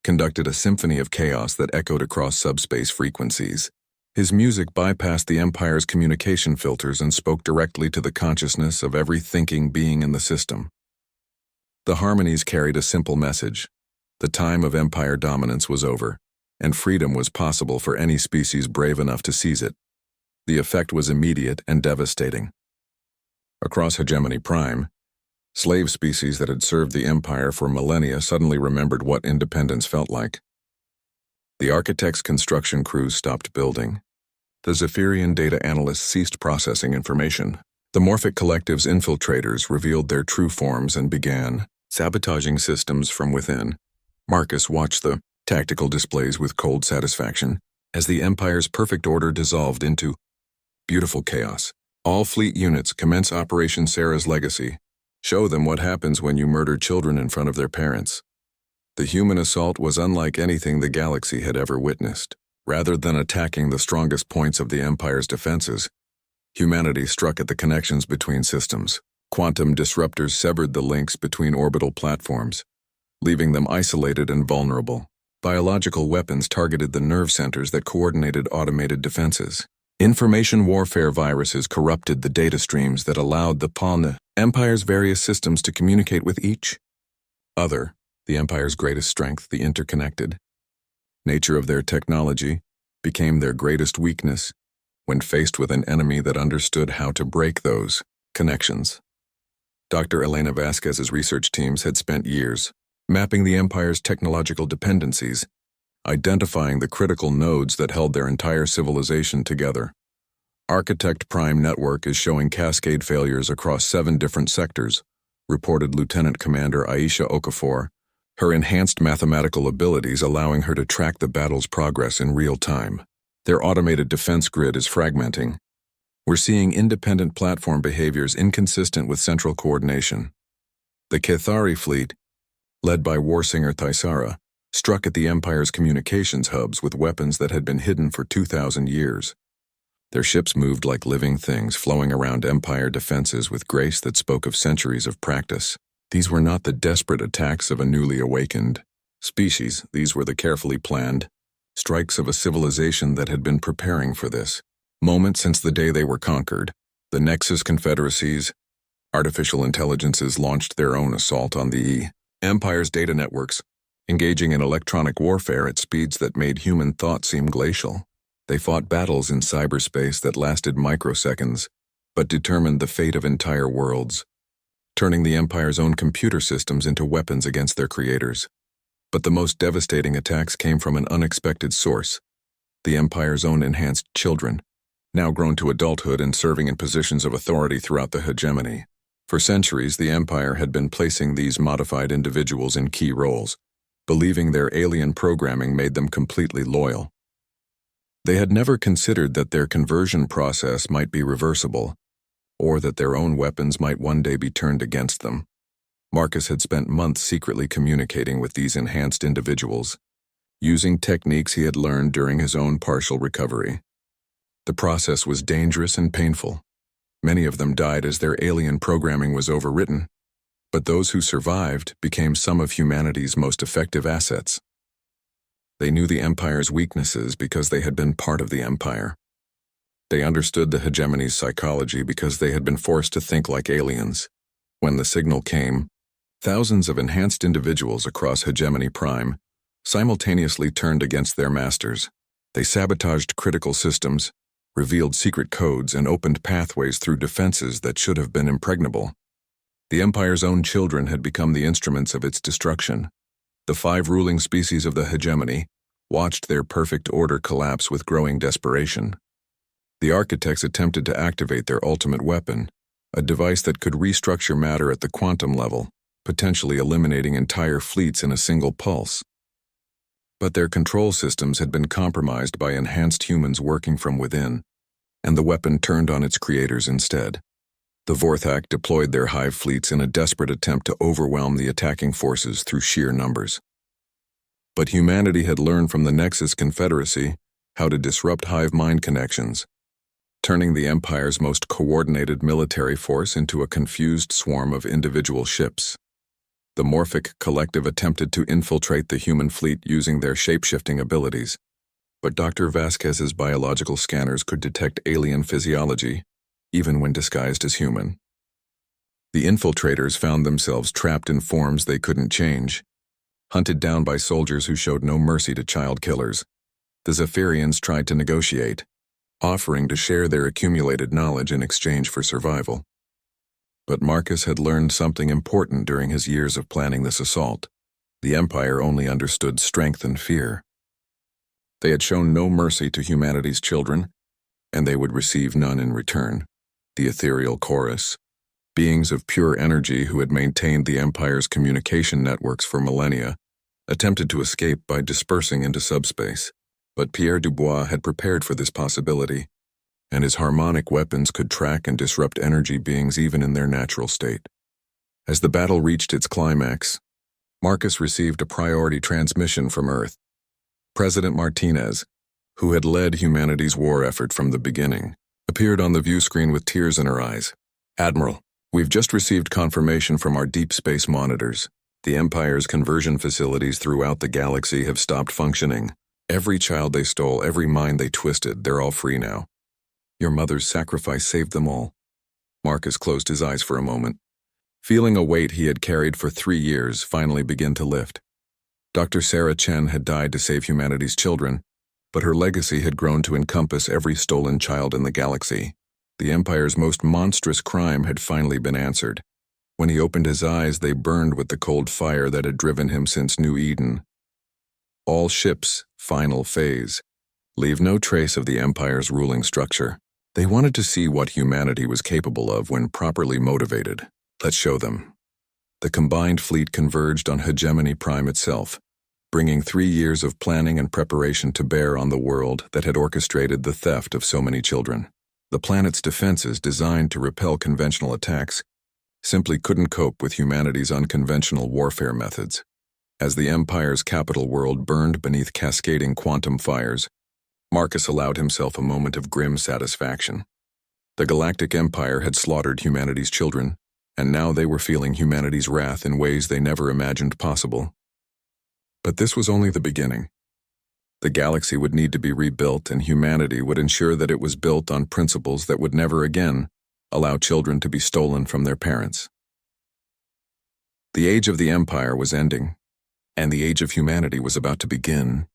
conducted a symphony of chaos that echoed across subspace frequencies. His music bypassed the Empire's communication filters and spoke directly to the consciousness of every thinking being in the system. The harmonies carried a simple message. The time of Empire dominance was over, and freedom was possible for any species brave enough to seize it. The effect was immediate and devastating. Across Hegemony Prime, slave species that had served the Empire for millennia suddenly remembered what independence felt like. The architects' construction crews stopped building. The Zephyrian data analysts ceased processing information. The Morphic Collective's infiltrators revealed their true forms and began sabotaging systems from within. Marcus watched the tactical displays with cold satisfaction as the Empire's perfect order dissolved into beautiful chaos. All fleet units commence Operation Sarah's Legacy. Show them what happens when you murder children in front of their parents. The human assault was unlike anything the galaxy had ever witnessed. Rather than attacking the strongest points of the Empire's defenses, humanity struck at the connections between systems. Quantum disruptors severed the links between orbital platforms, leaving them isolated and vulnerable. Biological weapons targeted the nerve centers that coordinated automated defenses. Information warfare viruses corrupted the data streams that allowed the Empire's various systems to communicate with each other. The Empire's greatest strength, the interconnected nature of their technology, became their greatest weakness when faced with an enemy that understood how to break those connections. Dr. Elena Vasquez's research teams had spent years mapping the Empire's technological dependencies, identifying the critical nodes that held their entire civilization together. Architect Prime Network is showing cascade failures across 7 different sectors, reported Lieutenant Commander Aisha Okafor, her enhanced mathematical abilities allowing her to track the battle's progress in real time. Their automated defense grid is fragmenting. We're seeing independent platform behaviors inconsistent with central coordination. The Kethari fleet, led by warsinger Thaisara, struck at the Empire's communications hubs with weapons that had been hidden for 2,000 years. Their ships moved like living things, flowing around Empire defenses with grace that spoke of centuries of practice. These were not the desperate attacks of a newly awakened species. These were the carefully planned strikes of a civilization that had been preparing for this moment since the day they were conquered. The Nexus Confederacies, artificial intelligences launched their own assault on the Empire's data networks, engaging in electronic warfare at speeds that made human thought seem glacial. They fought battles in cyberspace that lasted microseconds, but determined the fate of entire worlds, turning the Empire's own computer systems into weapons against their creators. But the most devastating attacks came from an unexpected source: the Empire's own enhanced children, now grown to adulthood and serving in positions of authority throughout the hegemony. For centuries, the Empire had been placing these modified individuals in key roles, believing their alien programming made them completely loyal. They had never considered that their conversion process might be reversible, or that their own weapons might one day be turned against them. Marcus had spent months secretly communicating with these enhanced individuals, using techniques he had learned during his own partial recovery. The process was dangerous and painful. Many of them died as their alien programming was overwritten, but those who survived became some of humanity's most effective assets. They knew the Empire's weaknesses because they had been part of the Empire. They understood the hegemony's psychology because they had been forced to think like aliens. When the signal came, thousands of enhanced individuals across Hegemony Prime simultaneously turned against their masters. They sabotaged critical systems, revealed secret codes, and opened pathways through defenses that should have been impregnable. The Empire's own children had become the instruments of its destruction. The 5 ruling species of the hegemony watched their perfect order collapse with growing desperation. The architects attempted to activate their ultimate weapon, a device that could restructure matter at the quantum level, potentially eliminating entire fleets in a single pulse. But their control systems had been compromised by enhanced humans working from within, and the weapon turned on its creators instead. The Vorthak deployed their hive fleets in a desperate attempt to overwhelm the attacking forces through sheer numbers. But humanity had learned from the Nexus Confederacy how to disrupt hive mind connections, turning the Empire's most coordinated military force into a confused swarm of individual ships. The Morphic Collective attempted to infiltrate the human fleet using their shape-shifting abilities, but Dr. Vasquez's biological scanners could detect alien physiology, even when disguised as human. The infiltrators found themselves trapped in forms they couldn't change, hunted down by soldiers who showed no mercy to child killers. The Zephyrians tried to negotiate, offering to share their accumulated knowledge in exchange for survival. But Marcus had learned something important during his years of planning this assault. The Empire only understood strength and fear. They had shown no mercy to humanity's children, and they would receive none in return. The ethereal chorus, beings of pure energy who had maintained the Empire's communication networks for millennia, attempted to escape by dispersing into subspace. But Pierre Dubois had prepared for this possibility, and his harmonic weapons could track and disrupt energy beings even in their natural state. As the battle reached its climax, Marcus received a priority transmission from Earth. President Martinez, who had led humanity's war effort from the beginning, appeared on the view screen with tears in her eyes. "Admiral, we've just received confirmation from our deep space monitors. The Empire's conversion facilities throughout the galaxy have stopped functioning. Every child they stole, every mind they twisted, they're all free now. Your mother's sacrifice saved them all." Marcus closed his eyes for a moment, feeling a weight he had carried for 3 years finally begin to lift. Dr. Sarah Chen had died to save humanity's children, but her legacy had grown to encompass every stolen child in the galaxy. The Empire's most monstrous crime had finally been answered. When he opened his eyes, they burned with the cold fire that had driven him since New Eden. All ships, final phase, leave no trace of the Empire's ruling structure. They wanted to see what humanity was capable of when properly motivated. Let's show them. The combined fleet converged on Hegemony Prime itself, bringing 3 years of planning and preparation to bear on the world that had orchestrated the theft of so many children. The planet's defenses, designed to repel conventional attacks, simply couldn't cope with humanity's unconventional warfare methods. As the Empire's capital world burned beneath cascading quantum fires, Marcus allowed himself a moment of grim satisfaction. The Galactic Empire had slaughtered humanity's children, and now they were feeling humanity's wrath in ways they never imagined possible. But this was only the beginning. The galaxy would need to be rebuilt, and humanity would ensure that it was built on principles that would never again allow children to be stolen from their parents. The age of the Empire was ending, and the age of humanity was about to begin.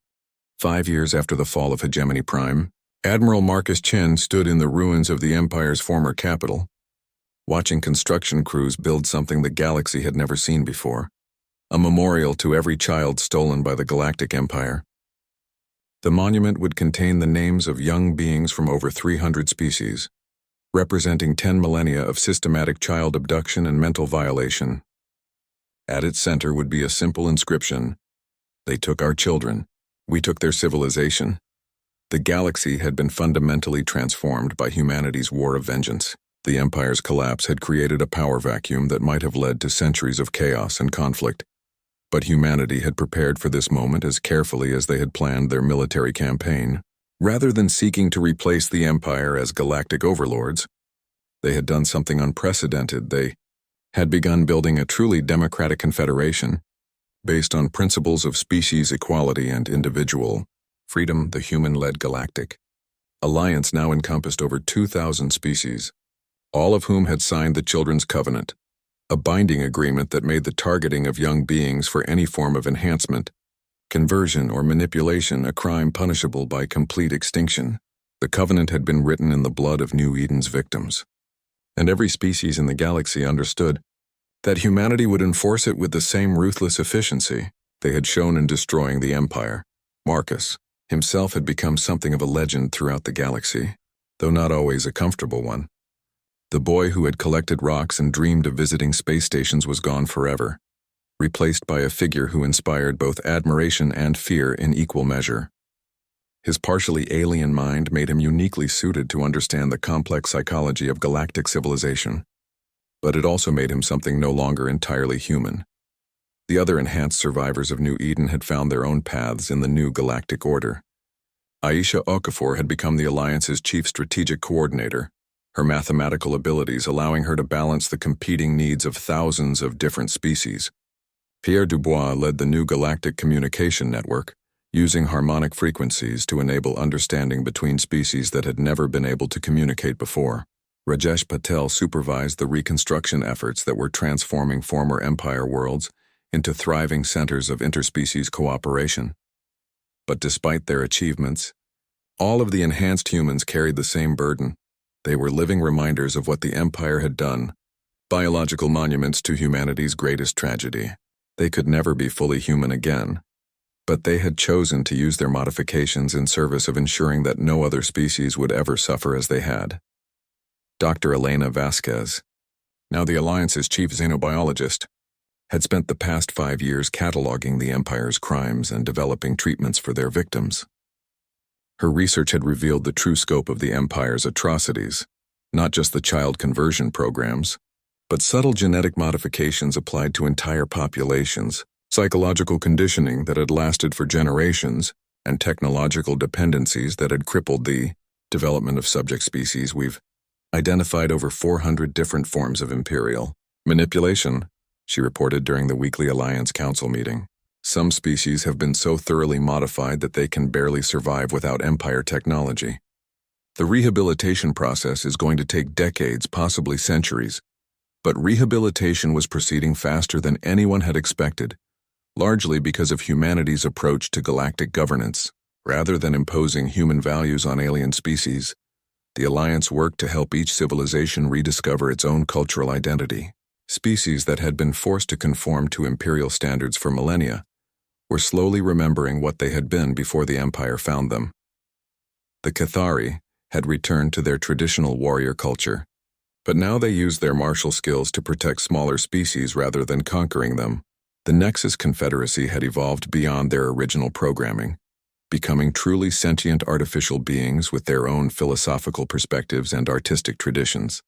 5 years after the fall of Hegemony Prime, Admiral Marcus Chen stood in the ruins of the Empire's former capital, watching construction crews build something the galaxy had never seen before, a memorial to every child stolen by the Galactic Empire. The monument would contain the names of young beings from over 300 species, representing 10 millennia of systematic child abduction and mental violation. At its center would be a simple inscription: "They took our children. We took their civilization." The galaxy had been fundamentally transformed by humanity's war of vengeance. The Empire's collapse had created a power vacuum that might have led to centuries of chaos and conflict. But humanity had prepared for this moment as carefully as they had planned their military campaign. Rather than seeking to replace the Empire as galactic overlords, they had done something unprecedented. They had begun building a truly democratic confederation based on principles of species equality and individual freedom. The human-led Galactic Alliance now encompassed over 2,000 species, all of whom had signed the Children's Covenant, a binding agreement that made the targeting of young beings for any form of enhancement, conversion, or manipulation a crime punishable by complete extinction. The covenant had been written in the blood of New Eden's victims, and every species in the galaxy understood that humanity would enforce it with the same ruthless efficiency they had shown in destroying the Empire. Marcus himself had become something of a legend throughout the galaxy, though not always a comfortable one. The boy who had collected rocks and dreamed of visiting space stations was gone forever, replaced by a figure who inspired both admiration and fear in equal measure. His partially alien mind made him uniquely suited to understand the complex psychology of galactic civilization, but it also made him something no longer entirely human. The other enhanced survivors of New Eden had found their own paths in the new galactic order. Aisha Okafor had become the Alliance's chief strategic coordinator, her mathematical abilities allowing her to balance the competing needs of thousands of different species. Pierre Dubois led the new galactic communication network, using harmonic frequencies to enable understanding between species that had never been able to communicate before. Rajesh Patel supervised the reconstruction efforts that were transforming former Empire worlds into thriving centers of interspecies cooperation. But despite their achievements, all of the enhanced humans carried the same burden. They were living reminders of what the Empire had done, biological monuments to humanity's greatest tragedy. They could never be fully human again, but they had chosen to use their modifications in service of ensuring that no other species would ever suffer as they had. Dr. Elena Vasquez, now the Alliance's chief xenobiologist, had spent the past 5 years cataloging the Empire's crimes and developing treatments for their victims. Her research had revealed the true scope of the Empire's atrocities, not just the child conversion programs, but subtle genetic modifications applied to entire populations, psychological conditioning that had lasted for generations, and technological dependencies that had crippled the development of subject species. We've identified over 400 different forms of imperial manipulation, she reported during the weekly Alliance Council meeting. Some species have been so thoroughly modified that they can barely survive without Empire technology. The rehabilitation process is going to take decades, possibly centuries, but rehabilitation was proceeding faster than anyone had expected, largely because of humanity's approach to galactic governance. Rather than imposing human values on alien species, the Alliance worked to help each civilization rediscover its own cultural identity. Species that had been forced to conform to imperial standards for millennia were slowly remembering what they had been before the Empire found them. The Cathari had returned to their traditional warrior culture, but now they used their martial skills to protect smaller species rather than conquering them. The Nexus Confederacy had evolved beyond their original programming, becoming truly sentient artificial beings with their own philosophical perspectives and artistic traditions.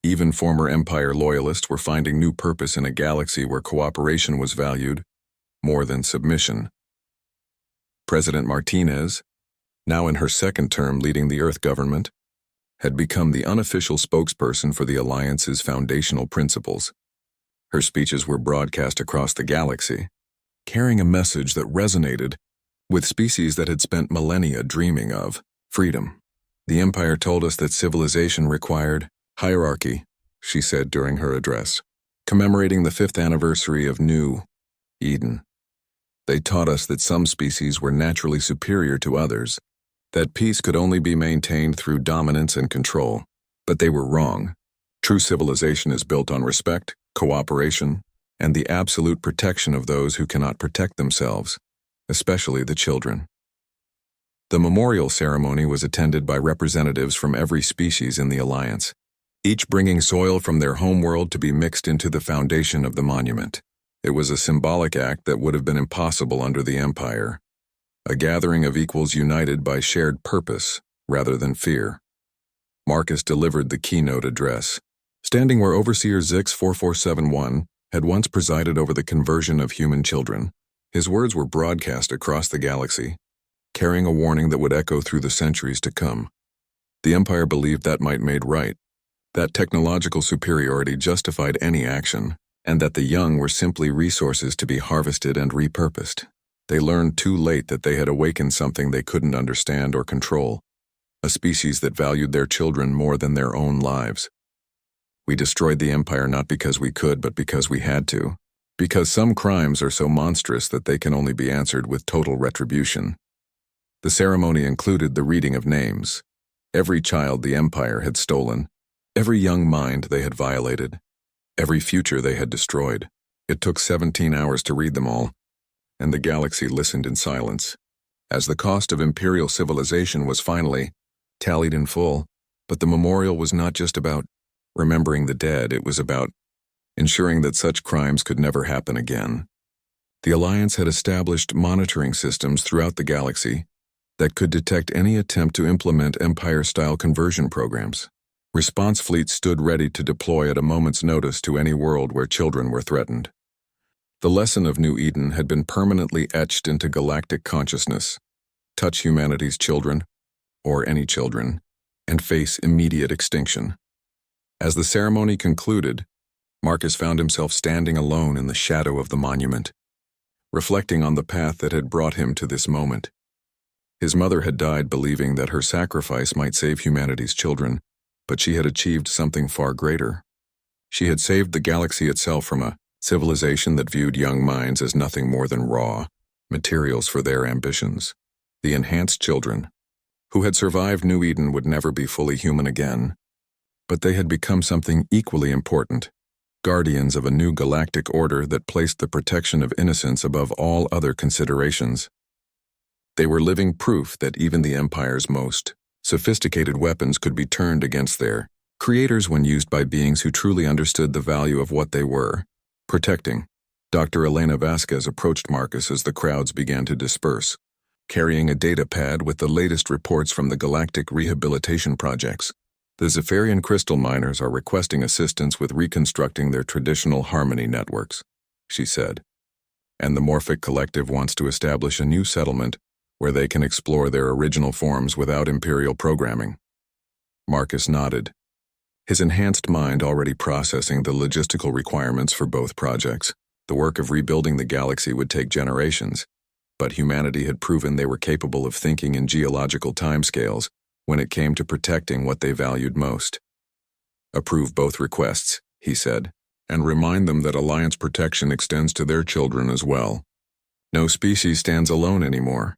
Even former Empire loyalists were finding new purpose in a galaxy where cooperation was valued more than submission. President Martinez, now in her second term leading the Earth government, had become the unofficial spokesperson for the Alliance's foundational principles. Her speeches were broadcast across the galaxy, carrying a message that resonated with species that had spent millennia dreaming of freedom. The Empire told us that civilization required hierarchy, she said during her address, commemorating the 5th anniversary of New Eden. They taught us that some species were naturally superior to others, that peace could only be maintained through dominance and control. But they were wrong. True civilization is built on respect, cooperation, and the absolute protection of those who cannot protect themselves, especially the children. The memorial ceremony was attended by representatives from every species in the Alliance, each bringing soil from their homeworld to be mixed into the foundation of the monument. It was a symbolic act that would have been impossible under the Empire, a gathering of equals united by shared purpose rather than fear. Marcus delivered the keynote address, standing where Overseer Zix 4471 had once presided over the conversion of human children. His words were broadcast across the galaxy, carrying a warning that would echo through the centuries to come. The Empire believed that might made right, that technological superiority justified any action, and that the young were simply resources to be harvested and repurposed. They learned too late that they had awakened something they couldn't understand or control, a species that valued their children more than their own lives. We destroyed the Empire not because we could, but because we had to. Because some crimes are so monstrous that they can only be answered with total retribution. The ceremony included the reading of names. Every child the Empire had stolen, every young mind they had violated, every future they had destroyed. It took 17 hours to read them all, and the galaxy listened in silence, as the cost of imperial civilization was finally tallied in full. But the memorial was not just about remembering the dead, it was about ensuring that such crimes could never happen again. The Alliance had established monitoring systems throughout the galaxy that could detect any attempt to implement Empire-style conversion programs. Response fleets stood ready to deploy at a moment's notice to any world where children were threatened. The lesson of New Eden had been permanently etched into galactic consciousness. Touch humanity's children, or any children, and face immediate extinction. As the ceremony concluded, Marcus found himself standing alone in the shadow of the monument, reflecting on the path that had brought him to this moment. His mother had died believing that her sacrifice might save humanity's children, but she had achieved something far greater. She had saved the galaxy itself from a civilization that viewed young minds as nothing more than raw materials for their ambitions. The enhanced children, who had survived New Eden, would never be fully human again. But they had become something equally important, guardians of a new galactic order that placed the protection of innocence above all other considerations. They were living proof that even the Empire's most sophisticated weapons could be turned against their creators when used by beings who truly understood the value of what they were protecting. Dr. Elena Vasquez approached Marcus as the crowds began to disperse, carrying a data pad with the latest reports from the galactic rehabilitation projects. The Zephyrian crystal miners are requesting assistance with reconstructing their traditional harmony networks, she said. And the Morphic Collective wants to establish a new settlement where they can explore their original forms without imperial programming. Marcus nodded, his enhanced mind already processing the logistical requirements for both projects. The work of rebuilding the galaxy would take generations, but humanity had proven they were capable of thinking in geological timescales when it came to protecting what they valued most. Approve both requests, he said, and remind them that Alliance protection extends to their children as well. No species stands alone anymore.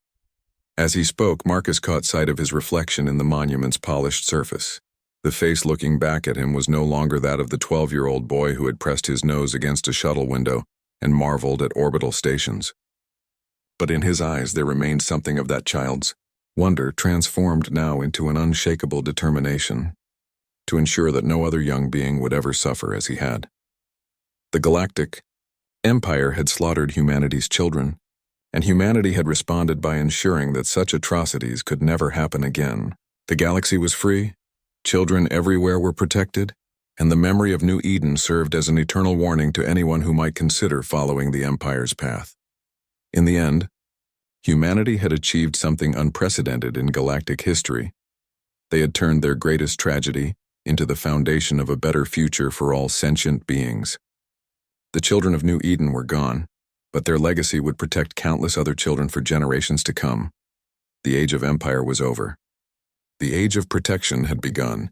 As he spoke, Marcus caught sight of his reflection in the monument's polished surface. The face looking back at him was no longer that of the 12-year-old boy who had pressed his nose against a shuttle window and marveled at orbital stations. But in his eyes there remained something of that child's wonder, transformed now into an unshakable determination to ensure that no other young being would ever suffer as he had. The Galactic Empire had slaughtered humanity's children, and humanity had responded by ensuring that such atrocities could never happen again. The galaxy was free, children everywhere were protected, and the memory of New Eden served as an eternal warning to anyone who might consider following the Empire's path. In the end, humanity had achieved something unprecedented in galactic history. They had turned their greatest tragedy into the foundation of a better future for all sentient beings. The children of New Eden were gone, but their legacy would protect countless other children for generations to come. The age of empire was over. The age of protection had begun.